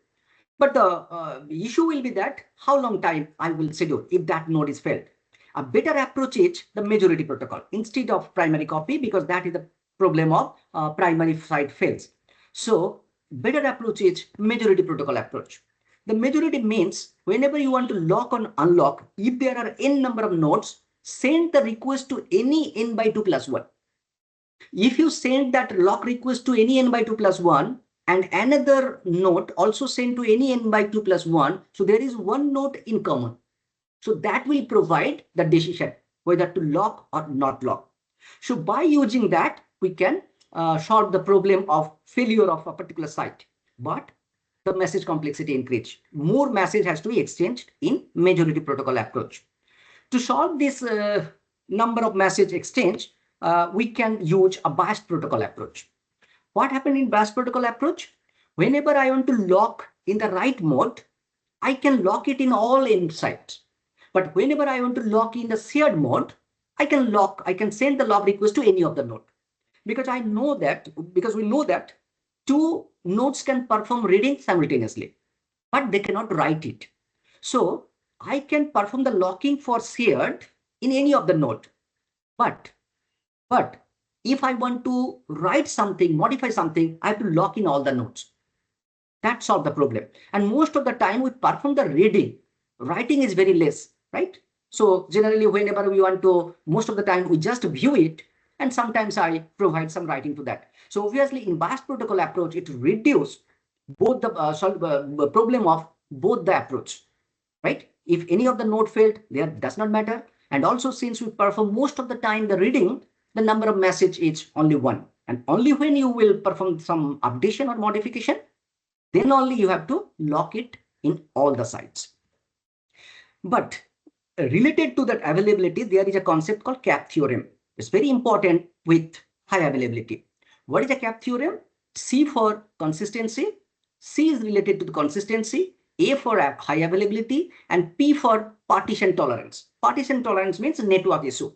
But the issue will be that how long time I will schedule if that node is failed. A better approach is the majority protocol instead of primary copy, because that is the problem of primary site fails. So better approach is majority protocol approach. The majority means whenever you want to lock or unlock, if there are n number of nodes, send the request to any n by 2 plus 1. If you send that lock request to any n by 2 plus 1, and another node also sent to any n by 2 plus 1, so there is one node in common. So that will provide the decision whether to lock or not lock. So by using that, we can solve the problem of failure of a particular site. But the message complexity increase. More message has to be exchanged in majority protocol approach. To solve this number of message exchange, we can use a biased protocol approach. What happened in biased protocol approach? Whenever I want to lock in the write mode, I can lock it in all n sites. But whenever I want to lock in the shared mode, I can send the log request to any of the node. Because we know that two nodes can perform reading simultaneously, but they cannot write it. So I can perform the locking for shared in any of the node. But if I want to write something, modify something, I have to lock in all the nodes. That solves the problem. And most of the time we perform the reading. Writing is very less, right? So generally, whenever we want to, most of the time we just view it, and sometimes I provide some writing to that. So obviously in BAST protocol approach, it reduces both the problem of both the approach, right? If any of the node failed, there does not matter. And also since we perform most of the time the reading, the number of message is only one. And only when you will perform some updation or modification, then only you have to lock it in all the sites. But related to that availability, there is a concept called cap theorem. It's very important with high availability. What is a cap theorem? C for consistency. C is related to the consistency. A for high availability, and P for partition tolerance. Partition tolerance means network issue.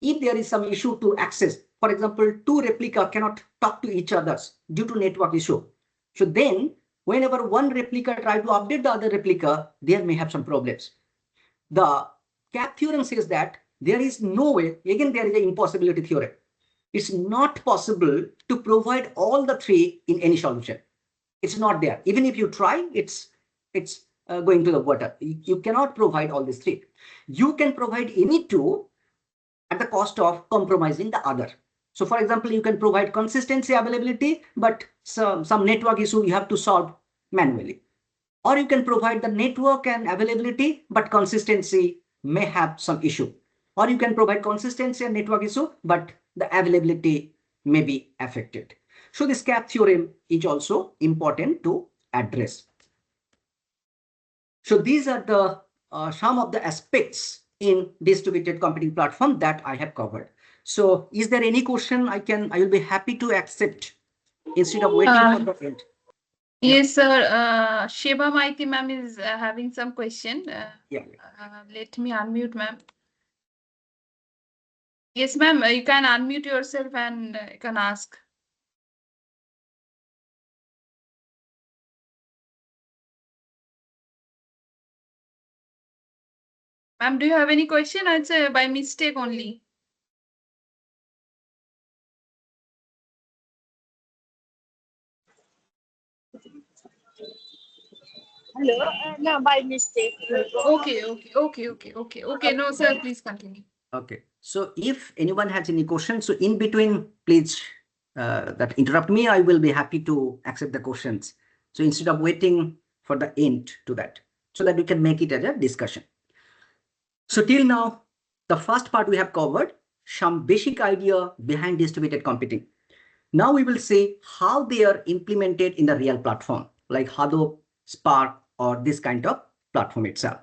If there is some issue to access, for example, two replica cannot talk to each other due to network issue. So then whenever one replica try to update the other replica, there may have some problems. The cap theorem says that there is no way, again there is an impossibility theorem. It's not possible to provide all the three in any solution. It's not there. Even if you try, it's going to the water. You cannot provide all these three. You can provide any two at the cost of compromising the other. So for example, you can provide consistency availability, but some network issue you have to solve manually. Or you can provide the network and availability, but consistency may have some issue. Or you can provide consistency and network issue, but the availability may be affected. So this cap theorem is also important to address. So these are the some of the aspects in distributed computing platform that I have covered. So is there any question I will be happy to accept instead of waiting for the end. Yes, sir. Sheba Maiti ma'am is having some question. Let me unmute ma'am. Yes, ma'am. You can unmute yourself and you can ask. Ma'am, do you have any question? I'd say by mistake only. Hello? No, by mistake. Okay. No, sir, please continue. Okay. So if anyone has any questions, so in between, please that interrupt me. I will be happy to accept the questions. So instead of waiting for the end to that, so that we can make it as a discussion. So till now, the first part we have covered some basic idea behind distributed computing. Now we will see how they are implemented in the real platform, like Hadoop, Spark, or this kind of platform itself.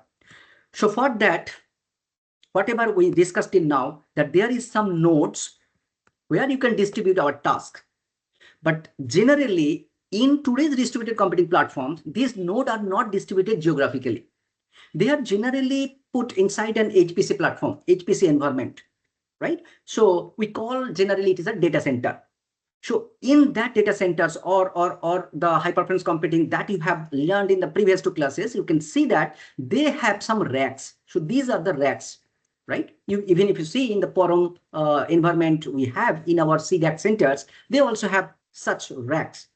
So for that, whatever we discussed till now, that there is some nodes where you can distribute our task. But generally, in today's distributed computing platforms, these nodes are not distributed geographically. They are generally put inside an HPC platform, HPC environment, right? So we call generally it is a data center. So in that data centers or the high performance computing that you have learned in the previous two classes, you can see that they have some racks. So these are the racks, right? Even if you see in the Porum environment we have in our CDAC centers, they also have such racks.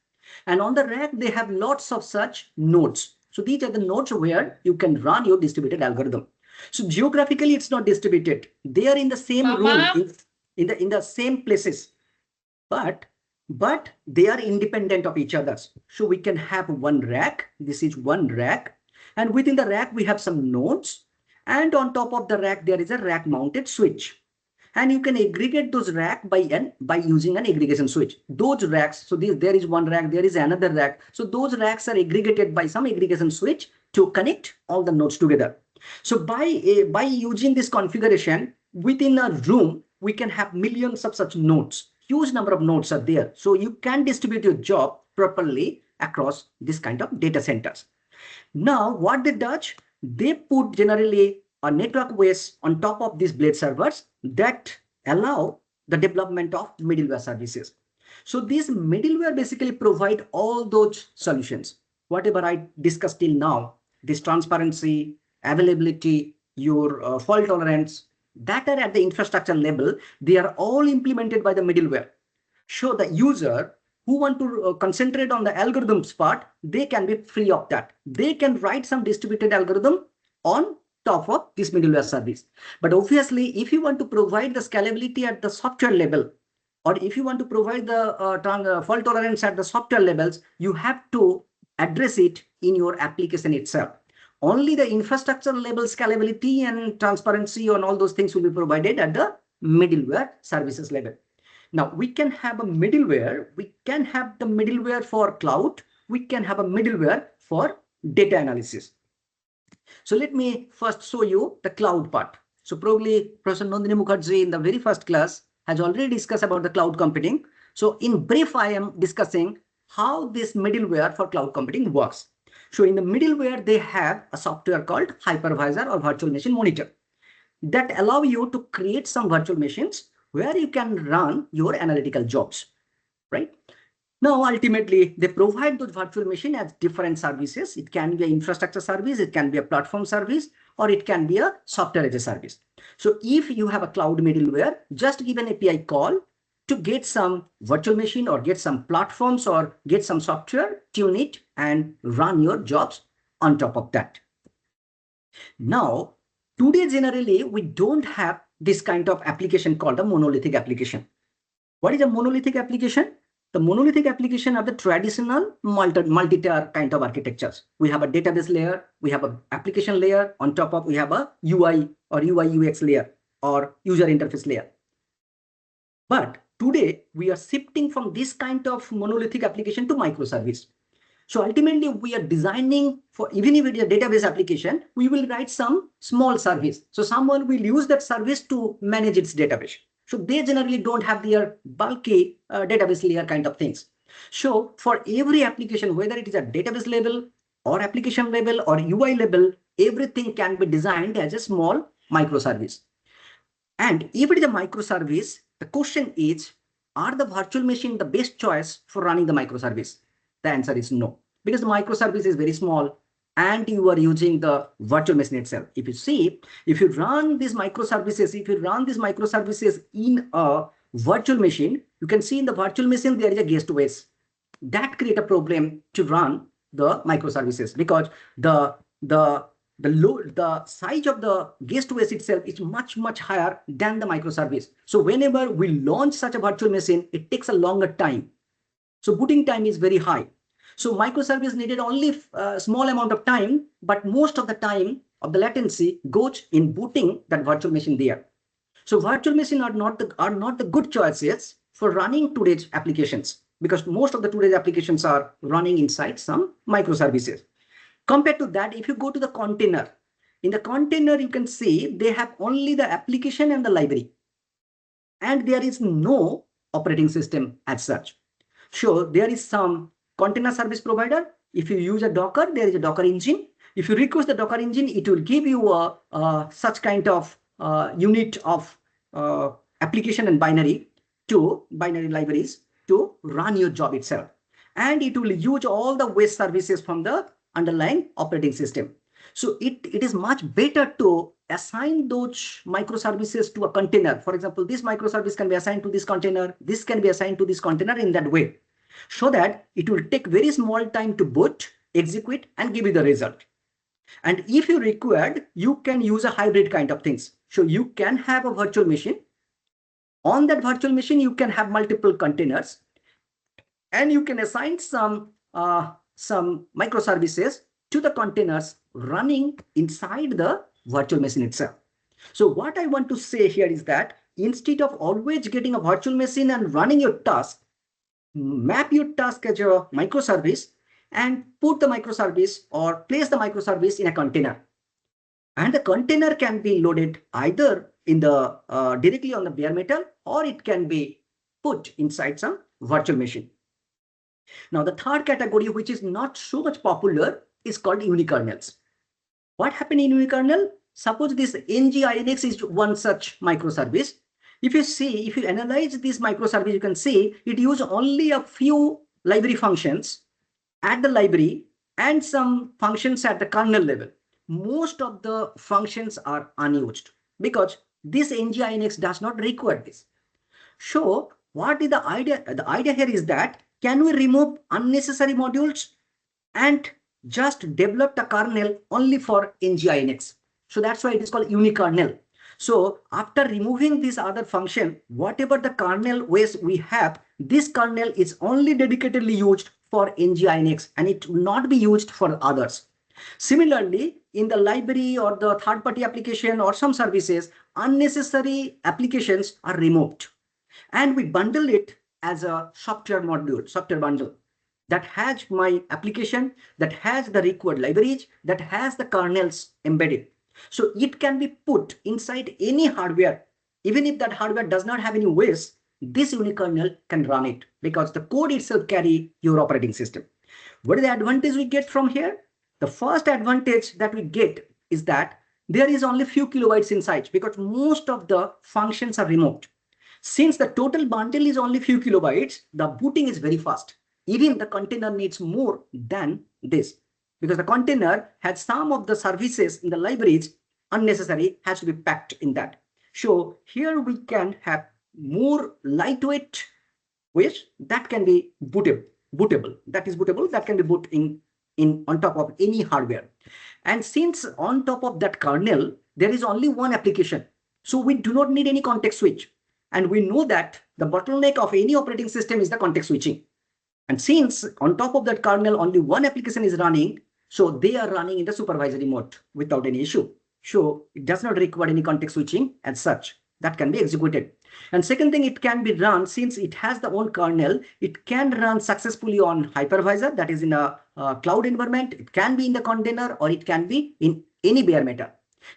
And on the rack, they have lots of such nodes. So these are the nodes where you can run your distributed algorithm. So geographically, it's not distributed. They are in the same room, in the same places, but they are independent of each other. So we can have one rack. This is one rack, and within the rack we have some nodes, and on top of the rack there is a rack mounted switch. And you can aggregate those rack by using an aggregation switch. Those racks, so there is one rack, there is another rack. So those racks are aggregated by some aggregation switch to connect all the nodes together. So by using this configuration within a room, we can have millions of such nodes. Huge number of nodes are there. So you can distribute your job properly across this kind of data centers. Now, what they do, they put generally network OS on top of these blade servers that allow the development of middleware services. So these middleware basically provide all those solutions. Whatever I discussed till now, this transparency, availability, your fault tolerance, that are at the infrastructure level, they are all implemented by the middleware. So the user who want to concentrate on the algorithms part, they can be free of that. They can write some distributed algorithm on top of this middleware service. But obviously, if you want to provide the scalability at the software level, or if you want to provide the fault tolerance at the software levels, you have to address it in your application itself. Only the infrastructure level scalability and transparency and all those things will be provided at the middleware services level. Now we can have a middleware, we can have the middleware for cloud, we can have a middleware for data analysis. So let me first show you the cloud part. So probably Professor Nandini Mukherjee in the very first class has already discussed about the cloud computing. So in brief, I am discussing how this middleware for cloud computing works. So in the middleware, they have a software called hypervisor or virtual machine monitor that allow you to create some virtual machines where you can run your analytical jobs, right? Now, ultimately, they provide those virtual machine as different services. It can be an infrastructure service, it can be a platform service, or it can be a software as a service. So if you have a cloud middleware, just give an API call to get some virtual machine or get some platforms or get some software, tune it and run your jobs on top of that. Now, today, generally, we don't have this kind of application called a monolithic application. What is a monolithic application? The monolithic application are the traditional multi-tier kind of architectures. We have a database layer, we have an application layer, on top of we have a UI or UI UX layer or user interface layer. But today we are shifting from this kind of monolithic application to microservice. So ultimately we are designing for, even if it is a database application, we will write some small service. So someone will use that service to manage its database. So they generally don't have their bulky database layer kind of things. So for every application, whether it is a database level or application level or UI level, everything can be designed as a small microservice. And if it is a microservice, the question is, are the virtual machine the best choice for running the microservice? The answer is no, because the microservice is very small and you are using the virtual machine itself. If you see, if you run these microservices, in a virtual machine, you can see in the virtual machine, there is a guest OS. That create a problem to run the microservices because the size of the guest OS itself is much higher than the microservice. So whenever we launch such a virtual machine, it takes a longer time. So booting time is very high. So microservice needed only a small amount of time, but most of the time of the latency goes in booting that virtual machine there. So virtual machines are not the good choices for running today's applications, because most of the today's applications are running inside some microservices. Compared to that, if you go to the container, in the container you can see they have only the application and the library, and there is no operating system as such. So there is some container service provider. If you use a Docker, there is a Docker engine. If you request the Docker engine, it will give you a such kind of unit of application and binary libraries to run your job itself. And it will use all the web services from the underlying operating system. So it is much better to assign those microservices to a container. For example, this microservice can be assigned to this container. This can be assigned to this container in that way, so that it will take very small time to boot, execute, and give you the result. And if you required, you can use a hybrid kind of things. So you can have a virtual machine. On that virtual machine, you can have multiple containers, and you can assign some microservices to the containers running inside the virtual machine itself. So what I want to say here is that instead of always getting a virtual machine and running your task, map your task as a microservice and put the microservice or place the microservice in a container. And the container can be loaded either in the directly on the bare metal, or it can be put inside some virtual machine. Now, the third category, which is not so much popular, is called unikernels. What happened in unikernel? Suppose this NGINX is one such microservice. If you analyze this microservice, you can see it uses only a few library functions at the library and some functions at the kernel level. Most of the functions are unused because this NGINX does not require this. So what is the idea? The idea here is that can we remove unnecessary modules and just develop the kernel only for NGINX? So that's why it is called unikernel. So after removing this other function, whatever the kernel OS we have, this kernel is only dedicatedly used for NGINX and it will not be used for others. Similarly, in the library or the third-party application or some services, unnecessary applications are removed. And we bundle it as a software module, software bundle that has my application, that has the required libraries, that has the kernels embedded. So it can be put inside any hardware. Even if that hardware does not have any OS, this unikernel can run it because the code itself carry your operating system. What is the advantage we get from here? The first advantage that we get is that there is only few kilobytes inside because most of the functions are removed. Since the total bundle is only few kilobytes, the booting is very fast. Even the container needs more than this because the container has some of the services in the libraries unnecessary has to be packed in that. So here we can have more lightweight which that can be bootable. That is bootable. That can be boot in on top of any hardware. And since on top of that kernel, there is only one application. So we do not need any context switch. And we know that the bottleneck of any operating system is the context switching. And since on top of that kernel, only one application is running, so they are running in the supervisory mode without any issue. So it does not require any context switching as such. That can be executed. And second thing, it can be run since it has the own kernel, it can run successfully on hypervisor, that is in a cloud environment. It can be in the container or it can be in any bare metal.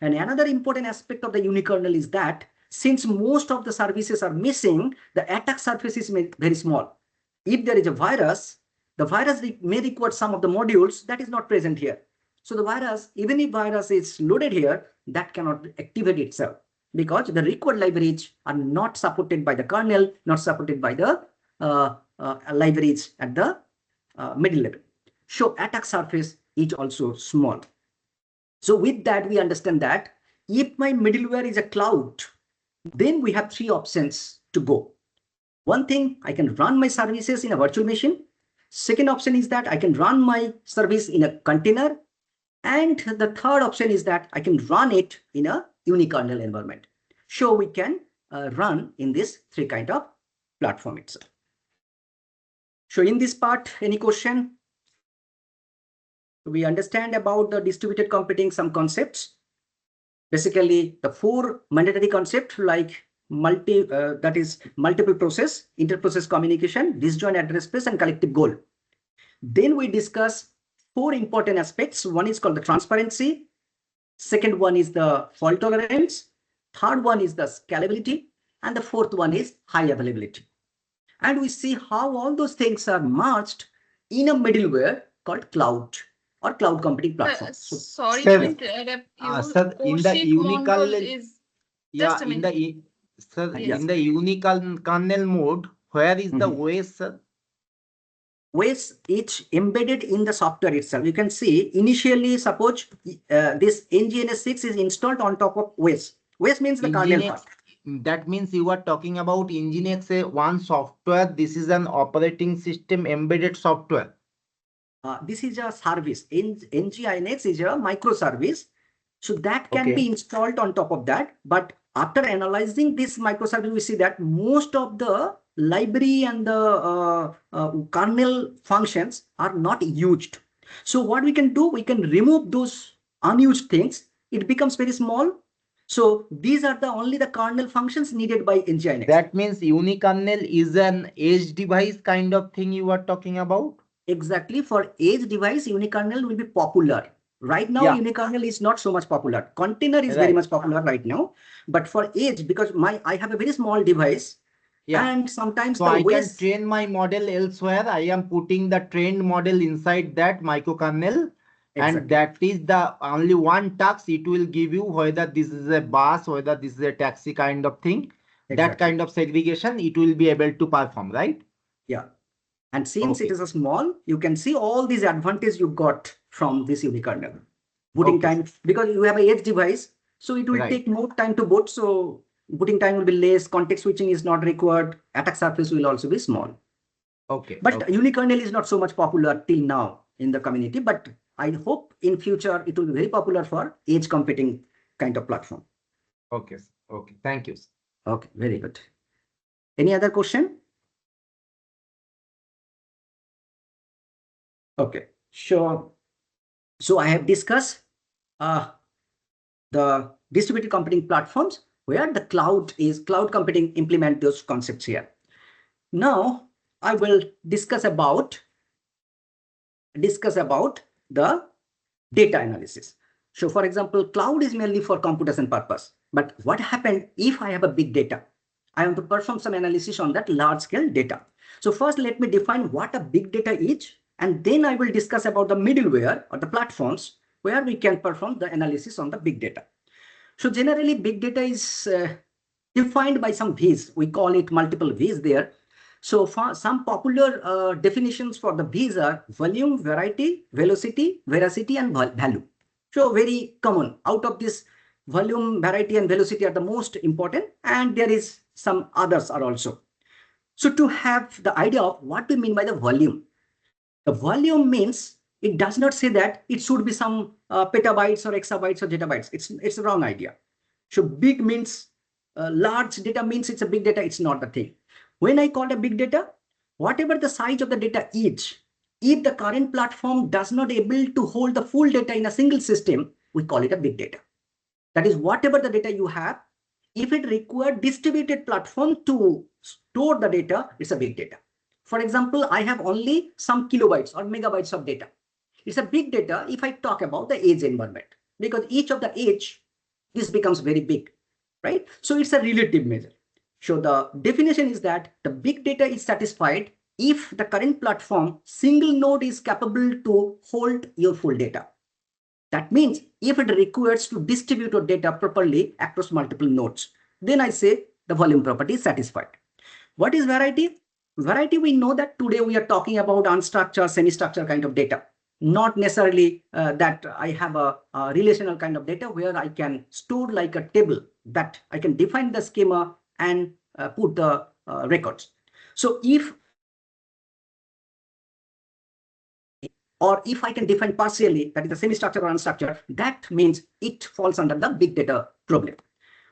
And another important aspect of the unikernel is that since most of the services are missing, the attack surface is very small. If there is a virus, the virus may require some of the modules that is not present here. So the virus, even if virus is loaded here, that cannot activate itself because the required libraries are not supported by the kernel, not supported by the libraries at the middle level. So attack surface is also small. So with that, we understand that if my middleware is a cloud, then we have three options to go. One thing, I can run my services in a virtual machine. Second option is that I can run my service in a container. And the third option is that I can run it in a unikernel environment. So we can run in this three kind of platform itself. So in this part, any question? We understand about the distributed computing some concepts. Basically, the four mandatory concepts like that is multiple process, inter-process communication, disjoint address space, and collective goal. Then we discuss four important aspects. One is called the transparency. Second one is the fault tolerance. Third one is the scalability. And the fourth one is high availability. And we see how all those things are merged in a middleware called cloud or cloud computing platform. Sorry Sir, to interrupt you. sir, in the Kaushik Mondal unikernel, is yeah, just a in the minute. sir, Yes. in the unikernel mode, where is the OS, sir? OS it's embedded in the software itself. You can see initially, suppose this NGNS6 is installed on top of OS. OS means the kernel part. That means you are talking about Nginx one software. This is an operating system embedded software. This is a service. NGINX is a microservice. So that can be installed on top of that. But after analyzing this microservice, we see that most of the library and the kernel functions are not used. So what we can do, we can remove those unused things. It becomes very small. So these are only the kernel functions needed by NGINX. That means unikernel is an edge device kind of thing you are talking about? Exactly. For edge device, unikernel will be popular. Right now, unikernel is not so much popular. Container is very much popular right now. But for edge, because I have a very small device, and sometimes so I can train my model elsewhere. I am putting the trained model inside that microkernel. And Exactly. that is the only one task it will give you, whether this is a bus, whether this is a taxi kind of thing. That Exactly. kind of segregation it will be able to perform, right? Yeah. And since it Okay. is a small, you can see all these advantages you got from this unikernel. Booting Okay. time, because you have a edge device, so it will Right. take more time to boot. So booting time will be less, context switching is not required, attack surface will also be small. Okay. But Okay. unikernel is not so much popular till now in the community, but I hope in future it will be very popular for edge computing kind of platform. Okay. Okay. Thank you. Okay, very good. Any other question? Okay, sure. So I have discussed the distributed computing platforms where the cloud computing implement those concepts here. Now I will discuss about the data analysis. So for example, cloud is mainly for computation purpose. But what happened if I have a big data? I want to perform some analysis on that large scale data. So first let me define what a big data is, and then I will discuss about the middleware or the platforms where we can perform the analysis on the big data. So generally big data is defined by some V's. We call it multiple V's there. So for some popular definitions for the V's are volume, variety, velocity, veracity, and value. So very common. Out of this, volume, variety, and velocity are the most important, and there is some others are also. So to have the idea of what we mean by the volume means it does not say that it should be some petabytes or exabytes or zettabytes. It's a wrong idea. So big means large data means it's a big data. It's not the thing. When I call a big data, whatever the size of the data is, if the current platform does not able to hold the full data in a single system, we call it a big data. That is whatever the data you have, if it requires distributed platform to store the data, it's a big data. For example, I have only some kilobytes or megabytes of data. It's a big data if I talk about the edge environment, because each of the edge, this becomes very big, right? So it's a relative measure. So the definition is that the big data is satisfied if the current platform single node is capable to hold your full data. That means if it requires to distribute your data properly across multiple nodes, then I say the volume property is satisfied. What is variety? Variety, we know that today we are talking about unstructured, semi-structured kind of data. Not necessarily that I have a relational kind of data where I can store like a table that I can define the schema and put the records. So if or if I can define partially, that is the semi-structured or unstructured, that means it falls under the big data problem.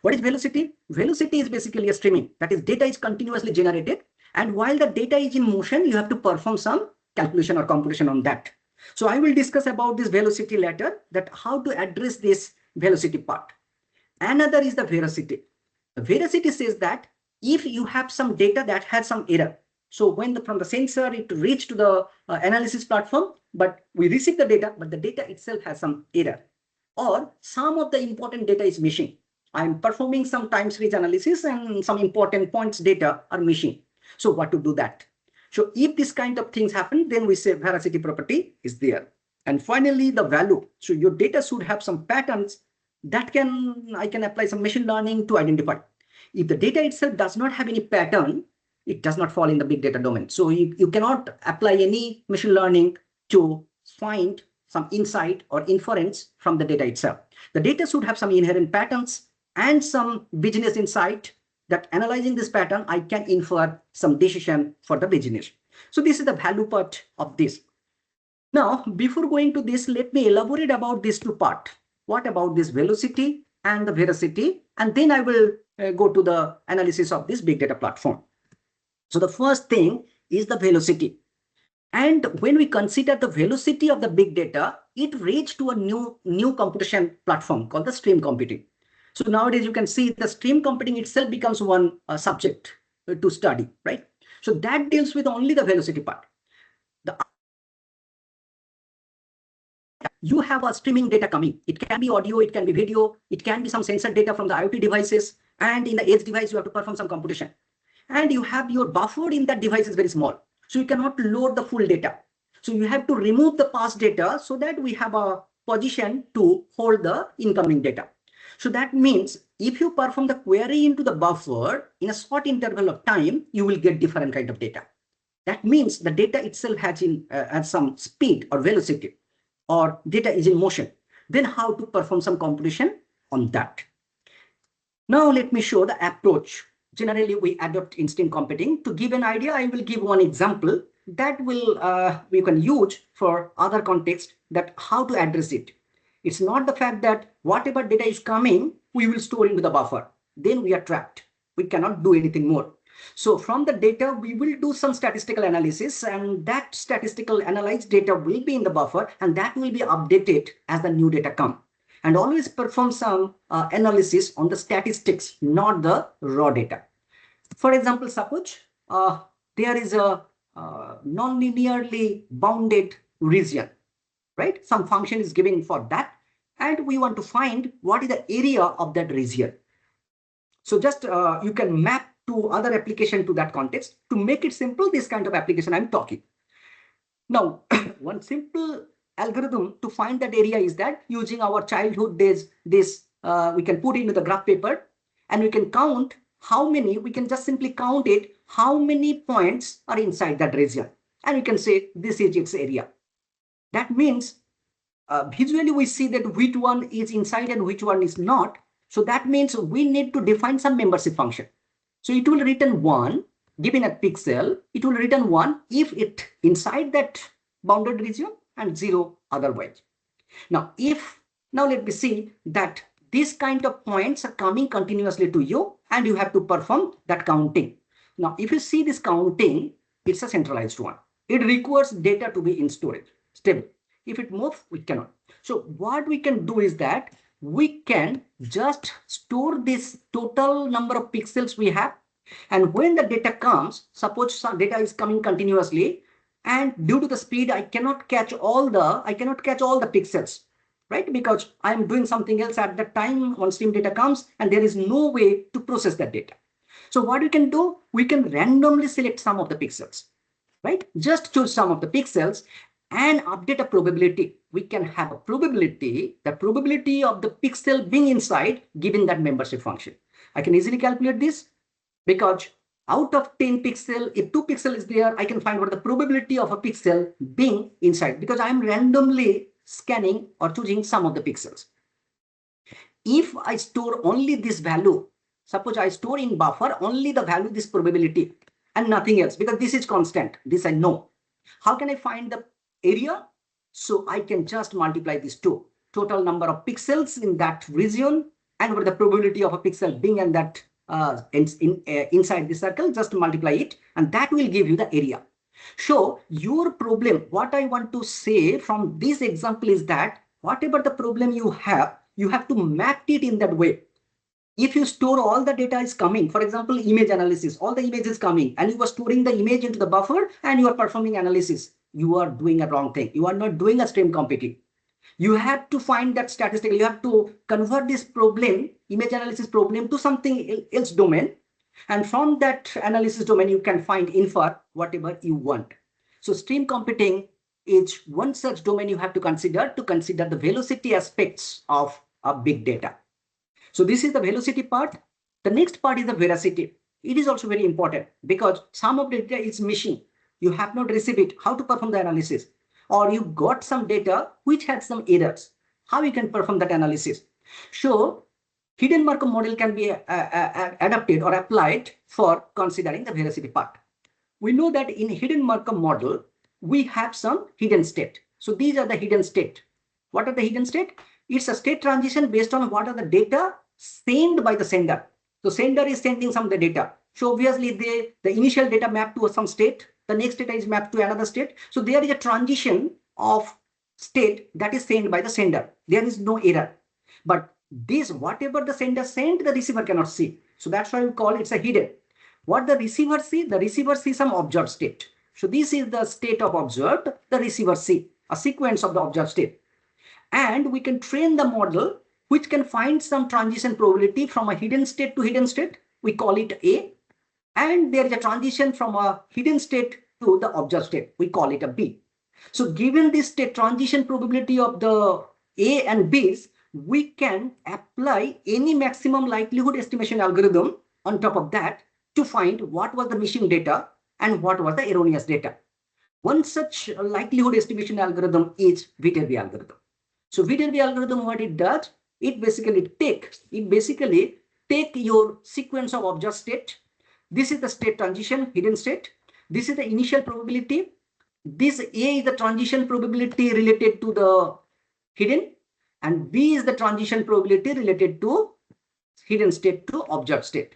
What is velocity? Velocity is basically a streaming. That is, data is continuously generated. And while the data is in motion, you have to perform some calculation or computation on that. So I will discuss about this velocity later, that how to address this velocity part. Another is the veracity. The veracity says that if you have some data that has some error, so when from the sensor it reached to the analysis platform, but we receive the data, but the data itself has some error, or some of the important data is missing. I'm performing some time series analysis and some important points data are missing. So what to do that? So if this kind of things happen, then we say veracity property is there. And finally, the value. So your data should have some patterns that I can apply some machine learning to identify. If the data itself does not have any pattern, it does not fall in the big data domain. So you cannot apply any machine learning to find some insight or inference from the data itself. The data should have some inherent patterns and some business insight that analyzing this pattern, I can infer some decision for the business. So this is the value part of this. Now, before going to this, let me elaborate about these two parts. What about this velocity and the veracity? And then I will go to the analysis of this big data platform. So the first thing is the velocity. And when we consider the velocity of the big data, it reached to a new computation platform called the stream computing. So nowadays you can see the stream computing itself becomes one subject to study, right? So that deals with only the velocity part. You have a streaming data coming. It can be audio, it can be video, it can be some sensor data from the IoT devices, and in the edge device you have to perform some computation. And you have your buffer in that device is very small, so you cannot load the full data. So you have to remove the past data so that we have a position to hold the incoming data. So that means if you perform the query into the buffer in a short interval of time, you will get different kind of data. That means the data itself has some speed or velocity, or data is in motion. Then how to perform some computation on that. Now let me show the approach. Generally, we adopt instant computing. To give an idea, I will give one example that will we can use for other context, that how to address it. It's not the fact that whatever data is coming, we will store into the buffer. Then we are trapped. We cannot do anything more. So from the data, we will do some statistical analysis, and that statistical analyzed data will be in the buffer, and that will be updated as the new data come. And always perform some analysis on the statistics, not the raw data. For example, suppose there is a non-linearly bounded region, right? Some function is given for that, and we want to find what is the area of that region. So just you can map to other application to that context. To make it simple, this kind of application I'm talking. Now, one simple algorithm to find that area is that using our childhood days, we can put into the graph paper, and we can count how many, we can just simply count it, how many points are inside that region. And we can say this is its area. That means visually we see that which one is inside and which one is not. So that means we need to define some membership function. So it will return 1, given a pixel, it will return 1 if it inside that bounded region, and 0 otherwise. Now let me see that these kind of points are coming continuously to you, and you have to perform that counting. Now if you see this counting, it's a centralized one. It requires data to be in storage, stable. If it moves, we cannot. So what we can do is that we can just store this total number of pixels we have, and when the data comes, suppose some data is coming continuously, and due to the speed, I cannot catch all the pixels, right? Because I'm doing something else at that time when stream data comes, and there is no way to process that data. So what we can do, we can randomly select some of the pixels, right? Just choose some of the pixels and update a probability. We can have a probability, the probability of the pixel being inside given that membership function. I can easily calculate this, because out of 10 pixel, if 2 pixel is there, I can find what the probability of a pixel being inside, because I am randomly scanning or choosing some of the pixels. If I store only this value, suppose I store in buffer only the value, this probability, and nothing else, because this is constant, this I know. How can I find the area? So I can just multiply these two, total number of pixels in that region, and what the probability of a pixel being in that inside the circle, just multiply it, and that will give you the area. So your problem, what I want to say from this example is that whatever the problem you have to map it in that way. If you store all the data is coming, for example, image analysis, all the image is coming, and you are storing the image into the buffer, and you are performing analysis, you are doing a wrong thing. You are not doing a stream computing. You have to find that statistical, you have to convert this problem, image analysis problem, to something else domain. And from that analysis domain, you can find infer whatever you want. So stream computing is one such domain you have to consider the velocity aspects of big data. So this is the velocity part. The next part is the veracity. It is also very important, because some of the data is missing. You have not received it. How to perform the analysis? Or you got some data which had some errors. How you can perform that analysis? So hidden Markov model can be adapted or applied for considering the veracity part. We know that in hidden Markov model, we have some hidden state. So these are the hidden state. What are the hidden state? It's a state transition based on what are the data sent by the sender. So sender is sending some of the data. So obviously the initial data mapped to some state, the next data is mapped to another state. So there is a transition of state that is sent by the sender. There is no error. But this, whatever the sender sent, the receiver cannot see. So that's why we call it a hidden. What the receiver see? The receiver sees some observed state. So this is the state of observed, the receiver see a sequence of the observed state. And we can train the model which can find some transition probability from a hidden state to hidden state. We call it A. And there is a transition from a hidden state to the observed state. We call it a B. So given this state transition probability of the A and B's, we can apply any maximum likelihood estimation algorithm on top of that to find what was the missing data and what was the erroneous data. One such likelihood estimation algorithm is Viterbi algorithm. So Viterbi algorithm, what it does, it basically take your sequence of observed state. This is the state transition, hidden state. This is the initial probability. This A is the transition probability related to the hidden, and B is the transition probability related to hidden state to observed state.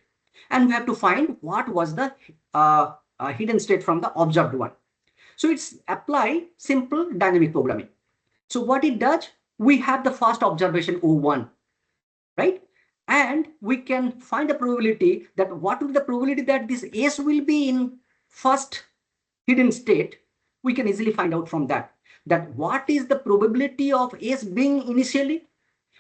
And we have to find what was the hidden state from the observed one. So it's apply simple dynamic programming. So what it does, we have the first observation O1, right? And we can find the probability that what will be the probability that this S will be in first hidden state. We can easily find out from that what is the probability of S being initially,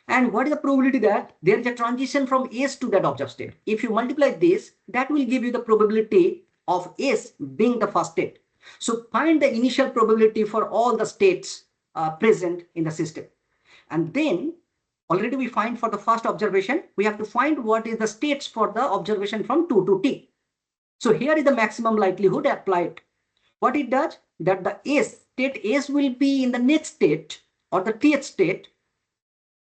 and what is the probability that there is a transition from S to that observed state. If you multiply this, that will give you the probability of S being the first state. So find the initial probability for all the states present in the system. And then already we find for the first observation, we have to find what is the states for the observation from 2 to T. So here is the maximum likelihood applied. What it does, that the S, state S will be in the next state or the Th state.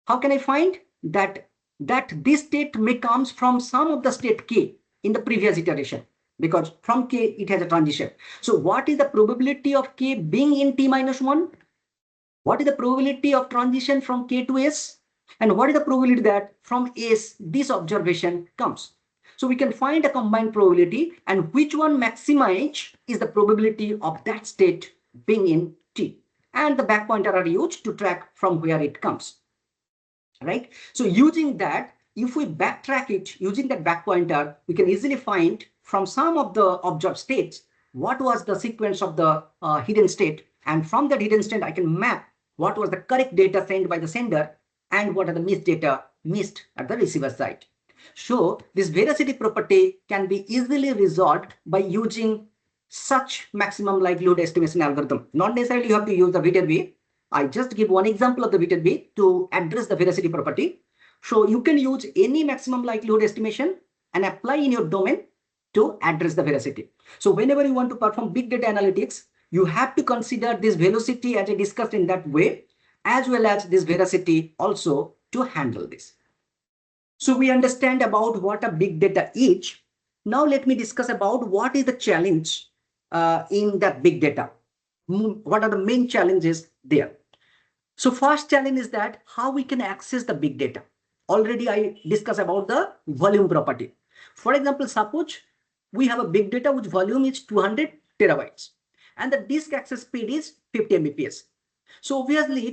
How can I find that this state may comes from some of the state K in the previous iteration, because from K it has a transition. So what is the probability of K being in T minus 1? What is the probability of transition from K to S? And what is the probability that from S this observation comes? So we can find a combined probability, and which one maximize is the probability of that state being in T. And the back pointer are used to track from where it comes. Right? So using that, if we backtrack it using that back pointer, we can easily find from some of the observed states what was the sequence of the hidden state, and from that hidden state I can map what was the correct data sent by the sender and what are the missed data missed at the receiver side. So this veracity property can be easily resolved by using such maximum likelihood estimation algorithm. Not necessarily you have to use the Viterbi. I just give one example of the Viterbi to address the veracity property. So you can use any maximum likelihood estimation and apply in your domain to address the veracity. So whenever you want to perform big data analytics, you have to consider this velocity as I discussed in that way, as well as this veracity also to handle this. So we understand about what a big data is. Now let me discuss about what is the challenge in that big data. What are the main challenges there? So first challenge is that how we can access the big data. Already I discussed about the volume property. For example, suppose we have a big data which volume is 200 terabytes and the disk access speed is 50 Mbps. So obviously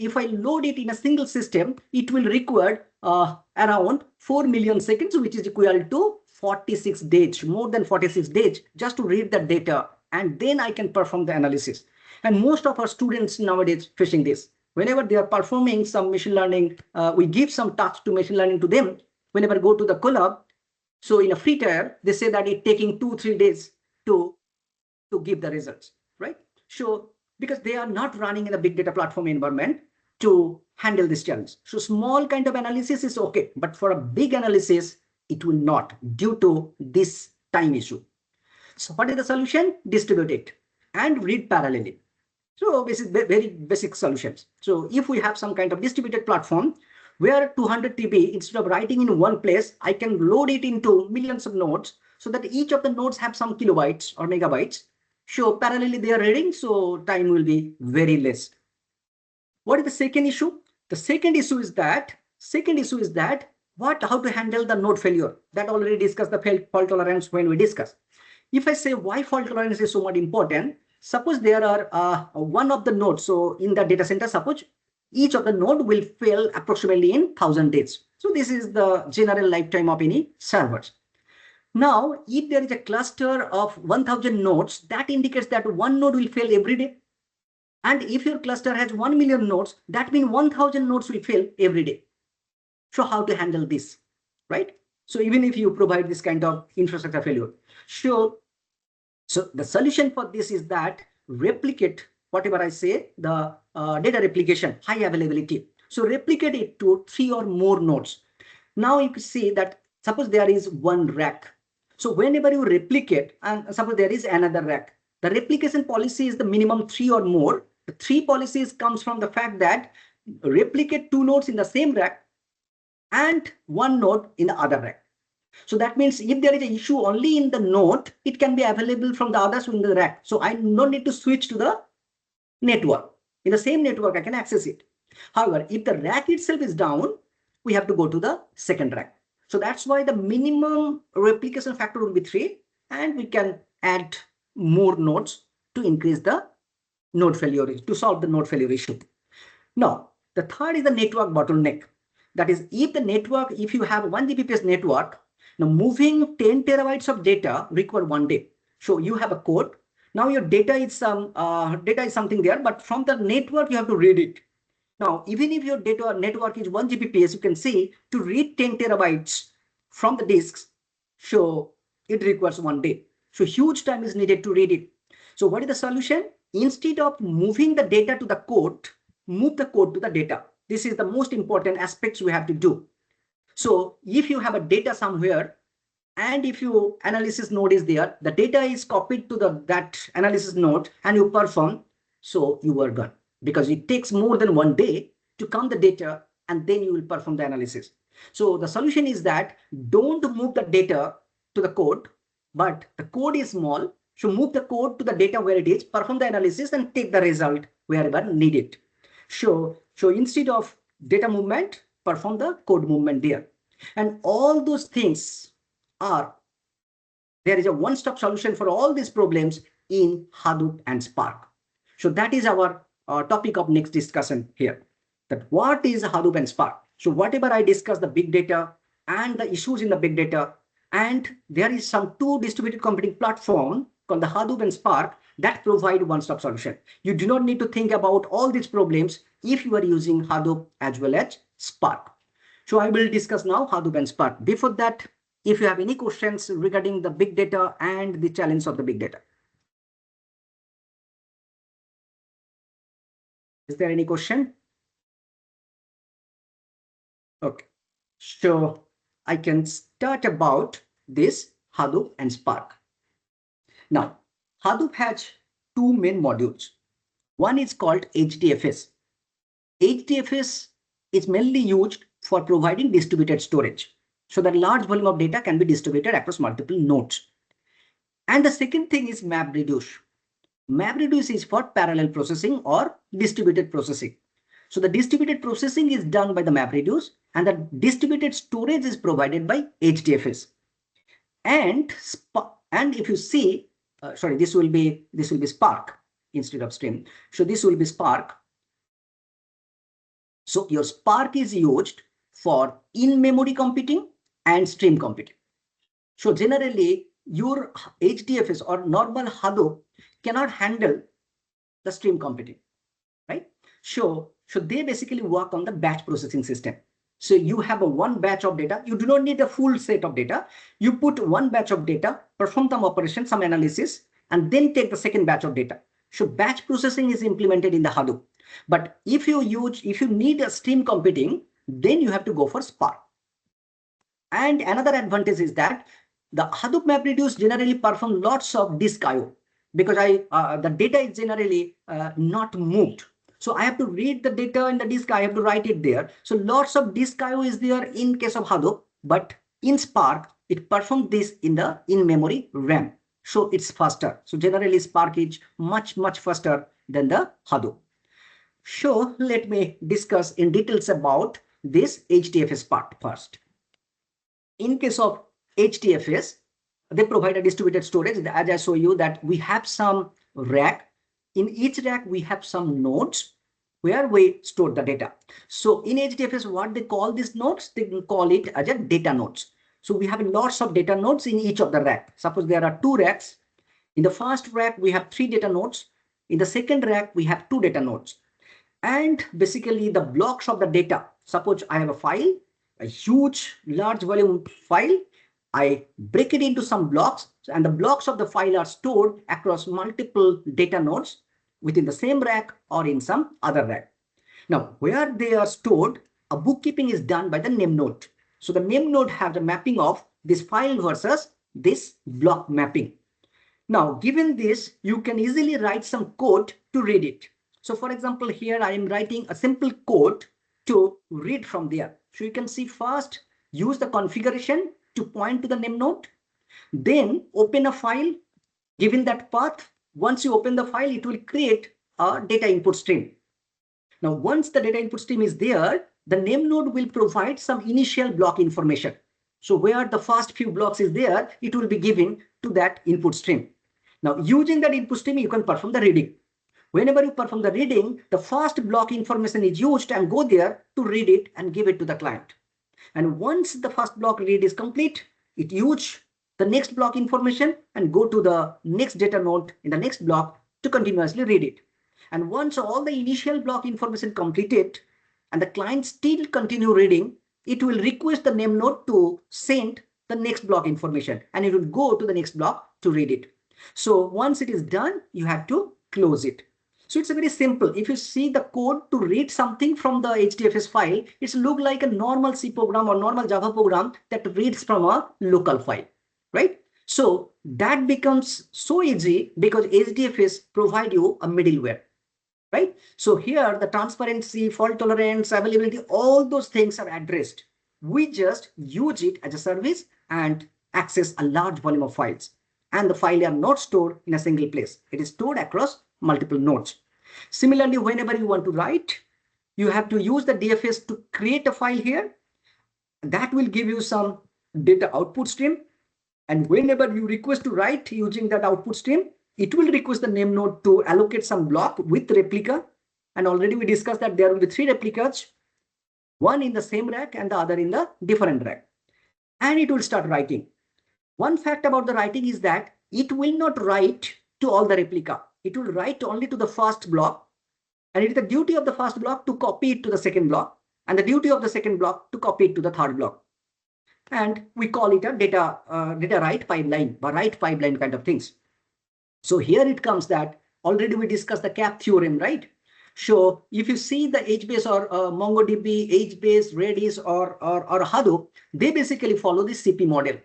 if I load it in a single system, it will require around 4 million seconds, which is equal to 46 days, more than 46 days, just to read the data, and then I can perform the analysis. And most of our students nowadays facing this. Whenever they are performing some machine learning, we give some tasks to machine learning to them. Whenever go to the collab, so in a free tier, they say that it's taking 2-3 days to give the results, right? So because they are not running in a big data platform environment to handle this challenge. So small kind of analysis is okay, but for a big analysis, it will not due to this time issue. So what is the solution? Distribute it and read parallelly. So this is very basic solutions. So if we have some kind of distributed platform where 200 TB, instead of writing in one place, I can load it into millions of nodes so that each of the nodes have some kilobytes or megabytes. So parallelly they are reading, so time will be very less. What is the second issue? The second issue is that how to handle the node failure. That already discussed the fault tolerance when we discuss. If I say why fault tolerance is so much important, suppose there are one of the nodes. So in the data center, suppose each of the node will fail approximately in 1000 days. So this is the general lifetime of any servers. Now, if there is a cluster of 1000 nodes, that indicates that one node will fail every day. And if your cluster has 1 million nodes, that means 1000 nodes will fail every day. So how to handle this, right? So even if you provide this kind of infrastructure failure, so the solution for this is that replicate whatever I say, the data replication, high availability. So replicate it to 3 or more nodes. Now you can see that suppose there is one rack. So whenever you replicate, and suppose there is another rack, the replication policy is the minimum 3 or more. The 3 policies comes from the fact that replicate 2 nodes in the same rack and 1 node in the other rack. So that means if there is an issue only in the node, it can be available from the others in the rack. So I don't need to switch to the network. In the same network, I can access it. However, if the rack itself is down, we have to go to the second rack. So that's why the minimum replication factor will be 3, and we can add more nodes to increase the node failure, to solve the node failure issue. Now, the third is the network bottleneck. That is, if you have 1 Gbps network, now moving 10 terabytes of data require 1 day. So you have a code. Now your data is something there, but from the network you have to read it. Now, even if your data network is 1 Gbps, you can see to read 10 terabytes from the disks, so it requires 1 day. So huge time is needed to read it. So what is the solution? Instead of moving the data to the code, move the code to the data. This is the most important aspects we have to do. So if you have a data somewhere, and if your analysis node is there, the data is copied to that analysis node and you perform, so you are done. Because it takes more than 1 day to count the data and then you will perform the analysis. So the solution is that don't move the data to the code, but the code is small. So move the code to the data where it is, perform the analysis and take the result wherever needed. So instead of data movement, perform the code movement there. And all those things there is a one-stop solution for all these problems in Hadoop and Spark. So that is our topic of next discussion here. That what is Hadoop and Spark? So whatever I discuss the big data and the issues in the big data, and there is some 2 distributed computing platform called the Hadoop and Spark that provide one-stop solution. You do not need to think about all these problems if you are using Hadoop as well as Spark. So I will discuss now Hadoop and Spark. Before that, if you have any questions regarding the big data and the challenge of the big data. Is there any question? Okay, so I can start about this Hadoop and Spark. Now, Hadoop has 2 main modules. One is called HDFS. HDFS is mainly used for providing distributed storage, so that large volume of data can be distributed across multiple nodes. And the second thing is MapReduce. MapReduce is for parallel processing or distributed processing. So the distributed processing is done by the MapReduce and the distributed storage is provided by HDFS. And if you see, this will be Spark instead of Stream. So this will be Spark. So your Spark is used for in-memory computing and stream computing. So generally, your HDFS or normal Hadoop cannot handle the stream computing, right? So they basically work on the batch processing system. So you have a 1 batch of data. You do not need a full set of data. You put 1 batch of data, perform some operation, some analysis, and then take the second batch of data. So batch processing is implemented in the Hadoop. But if you need a stream computing, then you have to go for Spark. And another advantage is that the Hadoop MapReduce generally perform lots of disk I/O because the data is generally not moved. So I have to read the data in the disk, I have to write it there. So lots of disk I/O is there in case of Hadoop, but in Spark, it performs this in the in-memory RAM. So it's faster. So generally Spark is much faster than the Hadoop. So let me discuss in details about this HDFS part first. In case of HDFS, they provide a distributed storage. As I show you that we have some rack. In each rack, we have some nodes where we store the data. So in HDFS, what they call these nodes, they call it as a data nodes. So we have lots of data nodes in each of the rack. Suppose there are 2 racks. In the first rack, we have 3 data nodes. In the second rack, we have 2 data nodes. And basically the blocks of the data, suppose I have a file, a huge large volume file, I break it into some blocks and the blocks of the file are stored across multiple data nodes within the same rack or in some other rack. Now, where they are stored, a bookkeeping is done by the name node. So the name node have the mapping of this file versus this block mapping. Now, given this, you can easily write some code to read it. So for example, here I am writing a simple code to read from there. So you can see first, use the configuration to point to the name node, then open a file, given that path. Once you open the file, it will create a data input stream. Now, once the data input stream is there, the name node will provide some initial block information. So where the first few blocks is there, it will be given to that input stream. Now, using that input stream, you can perform the reading. Whenever you perform the reading, the first block information is used and go there to read it and give it to the client. And once the first block read is complete, it use the next block information and go to the next data node in the next block to continuously read it. And once all the initial block information completed and the client still continue reading, it will request the name node to send the next block information and it will go to the next block to read it. So once it is done, you have to close it. So it's a very simple. If you see the code to read something from the HDFS file, it's look like a normal C program or normal Java program that reads from a local file, right? So that becomes so easy because HDFS provide you a middleware, right? So here the transparency, fault tolerance, availability, all those things are addressed. We just use it as a service and access a large volume of files. And the files are not stored in a single place. It is stored across multiple nodes. Similarly, whenever you want to write, you have to use the DFS to create a file here. That will give you some data output stream. And whenever you request to write using that output stream, it will request the name node to allocate some block with replica. And already we discussed that there will be 3 replicas, one in the same rack and the other in the different rack. And it will start writing. One fact about the writing is that it will not write to all the replica. It will write only to the first block. And it is the duty of the first block to copy it to the second block and the duty of the second block to copy it to the third block. And we call it a data write pipeline or write pipeline kind of things. So here it comes that already we discussed the CAP theorem, right? So if you see the HBase or MongoDB, HBase, Redis or Hadoop, they basically follow the CP model.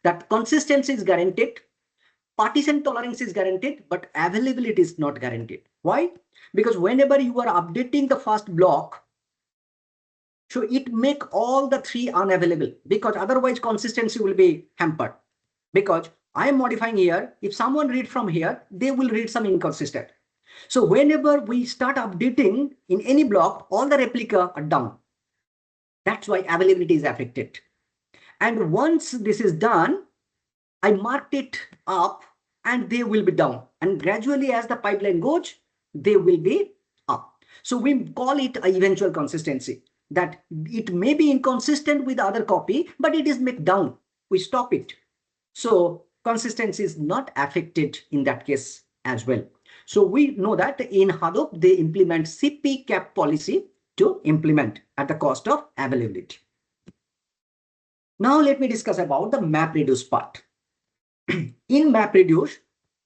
That consistency is guaranteed, partition tolerance is guaranteed, but availability is not guaranteed. Why? Because whenever you are updating the first block, so it make all the 3 unavailable because otherwise consistency will be hampered. Because I am modifying here, if someone read from here, they will read some inconsistent. So whenever we start updating in any block, all the replica are down. That's why availability is affected. And once this is done, I marked it up and they will be down. And gradually as the pipeline goes, they will be up. So we call it a eventual consistency, that it may be inconsistent with the other copy, but it is made down. We stop it. So consistency is not affected in that case as well. So we know that in Hadoop, they implement CP cap policy to implement at the cost of availability. Now let me discuss about the MapReduce part. In MapReduce,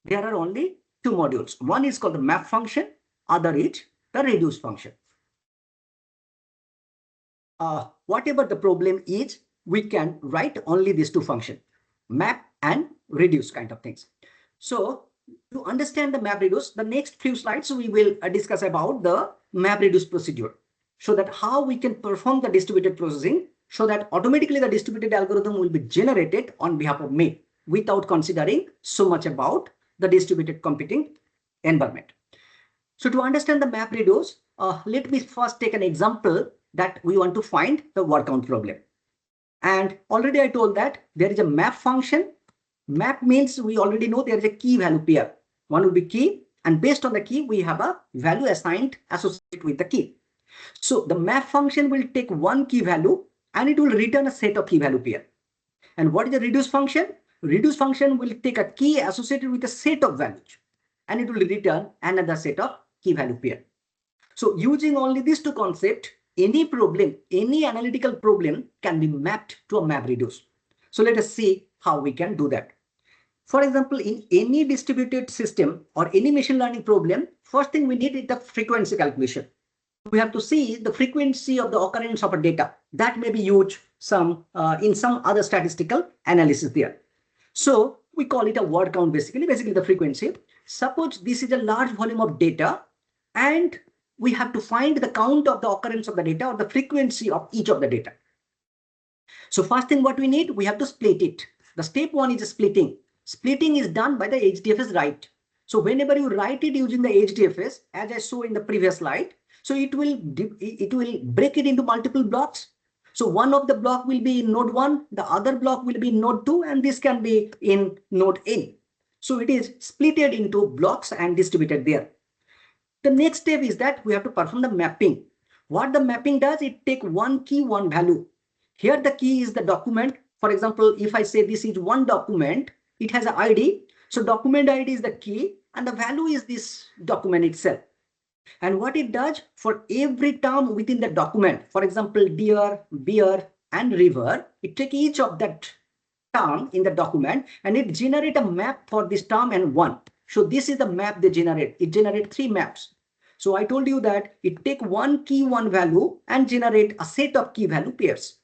there are only 2 modules. One is called the map function, other is the reduce function. Whatever the problem is, we can write only these 2 functions, map and reduce kind of things. So to understand the MapReduce, the next few slides we will discuss about the MapReduce procedure, so that how we can perform the distributed processing, so that automatically the distributed algorithm will be generated on behalf of me without considering so much about the distributed computing environment. So to understand the MapReduce, let me first take an example that we want to find the word count problem. And already I told that there is a map function. Map means we already know there is a key value pair. One will be key, and based on the key, we have a value assigned associated with the key. So the map function will take one key value and it will return a set of key value pair. And what is the reduce function? Reduce function will take a key associated with a set of values and it will return another set of key value pair. So using only these 2 concepts, any problem, any analytical problem can be mapped to a MapReduce. So let us see how we can do that. For example, in any distributed system or any machine learning problem, first thing we need is the frequency calculation. We have to see the frequency of the occurrence of a data that may be used in some other statistical analysis there. So we call it a word count, basically the frequency. Suppose this is a large volume of data and we have to find the count of the occurrence of the data or the frequency of each of the data. So first thing what we need, we have to split it. The step one is splitting. Splitting is done by the HDFS write. So whenever you write it using the HDFS, as I saw in the previous slide, so it will break it into multiple blocks. So one of the block will be in node 1, the other block will be in node 2, and this can be in node N. So it is splitted into blocks and distributed there. The next step is that we have to perform the mapping. What the mapping does, it take one key, one value. Here the key is the document. For example, if I say this is one document, it has an ID. So document ID is the key and the value is this document itself. And what it does, for every term within the document, for example, deer, beer, and river, it takes each of that term in the document and it generates a map for this term and one. So this is the map they generate. It generates 3 maps. So I told you that it take one key, one value and generate a set of key value pairs.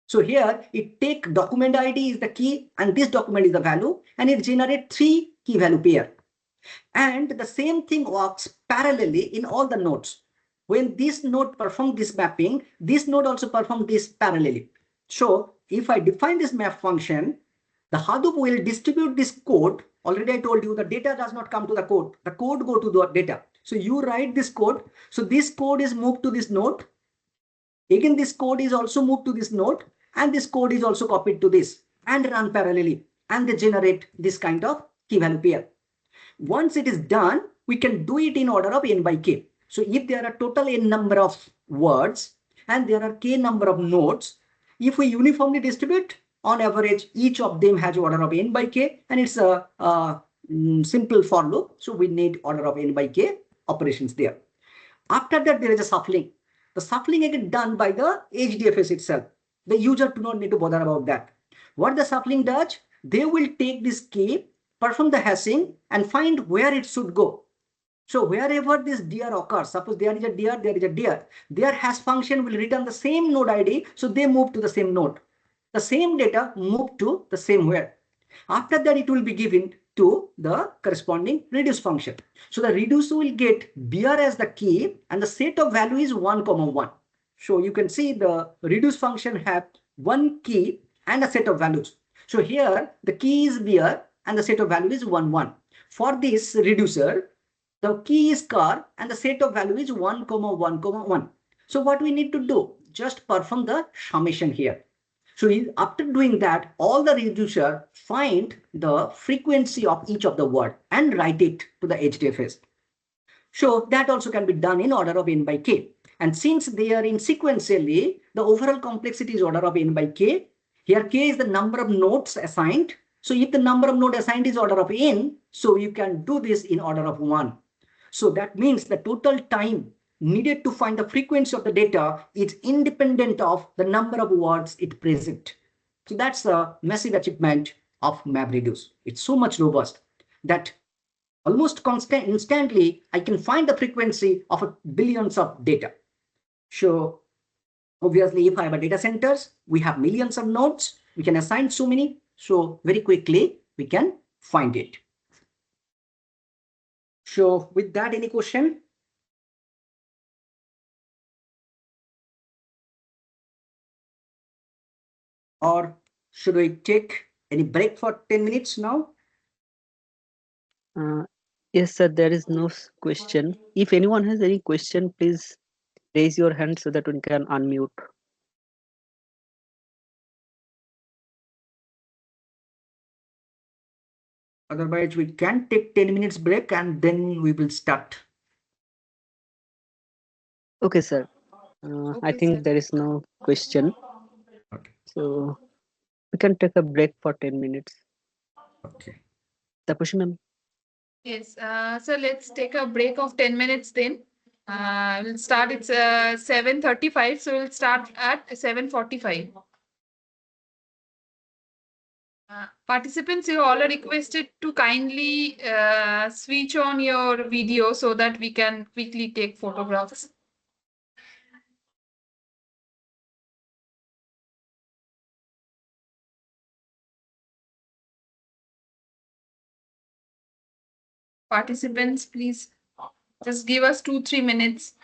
So here it take document ID is the key and this document is the value and it generate 3 key value pair. And the same thing works parallelly in all the nodes. When this node perform this mapping, this node also perform this parallelly. So if I define this map function, the Hadoop will distribute this code. Already I told you the data does not come to the code. The code go to the data. So you write this code. So this code is moved to this node. Again, this code is also moved to this node and this code is also copied to this and run parallelly and they generate this kind of key value pair. Once it is done, we can do it in order of n by k. So if there are total n number of words and there are k number of nodes, if we uniformly distribute, on average, each of them has order of n by k and it's a simple for loop. So we need order of n by k operations there. After that, there is a shuffling. The shuffling again done by the HDFS itself. The user do not need to bother about that. What the shuffling does, they will take this key, perform the hashing and find where it should go. So wherever this deer occurs, suppose there is a deer, their hash function will return the same node ID. So they move to the same node. The same data move to the same where. After that, it will be given to the corresponding reduce function. So the reduce will get beer as the key and the set of value is 1, 1. So you can see the reduce function have one key and a set of values. So here the key is beer and the set of value is 1, 1. For this reducer, the key is car and the set of value is 1, 1, 1. So what we need to do, just perform the summation here. So after doing that, all the reducer find the frequency of each of the word and write it to the HDFS. So that also can be done in order of n by k. And since they are in sequentially, the overall complexity is order of n by k. Here k is the number of nodes assigned. So if the number of node assigned is order of n, so you can do this in order of 1. So that means the total time needed to find the frequency of the data is independent of the number of words it present. So that's a massive achievement of MapReduce. It's so much robust that almost instantly I can find the frequency of billions of data. So obviously, if I have a data centers, we have millions of nodes. We can assign so many. So very quickly we can find it. So with that, any question? Or should we take any break for 10 minutes now? Yes, sir, there is no question. If anyone has any question, please raise your hand so that we can unmute. Otherwise, we can take 10 minutes break and then we will start. Okay, sir. I think there is no question. Okay. So we can take a break for 10 minutes. Okay. Tapushi ma'am. Yes, so let's take a break of 10 minutes then. We'll start, it's 7:35, so we'll start at 7:45. Participants, you all are requested to kindly switch on your video so that we can quickly take photographs. Participants, please just give us 2-3 minutes.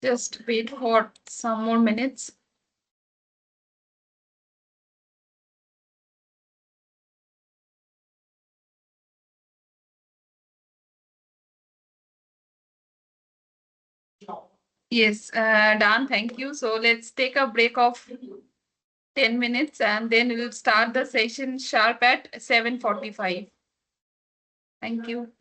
Just wait for some more minutes. Yes, done. Thank you. So let's take a break of 10 minutes and then we'll start the session sharp at 7:45. Thank you.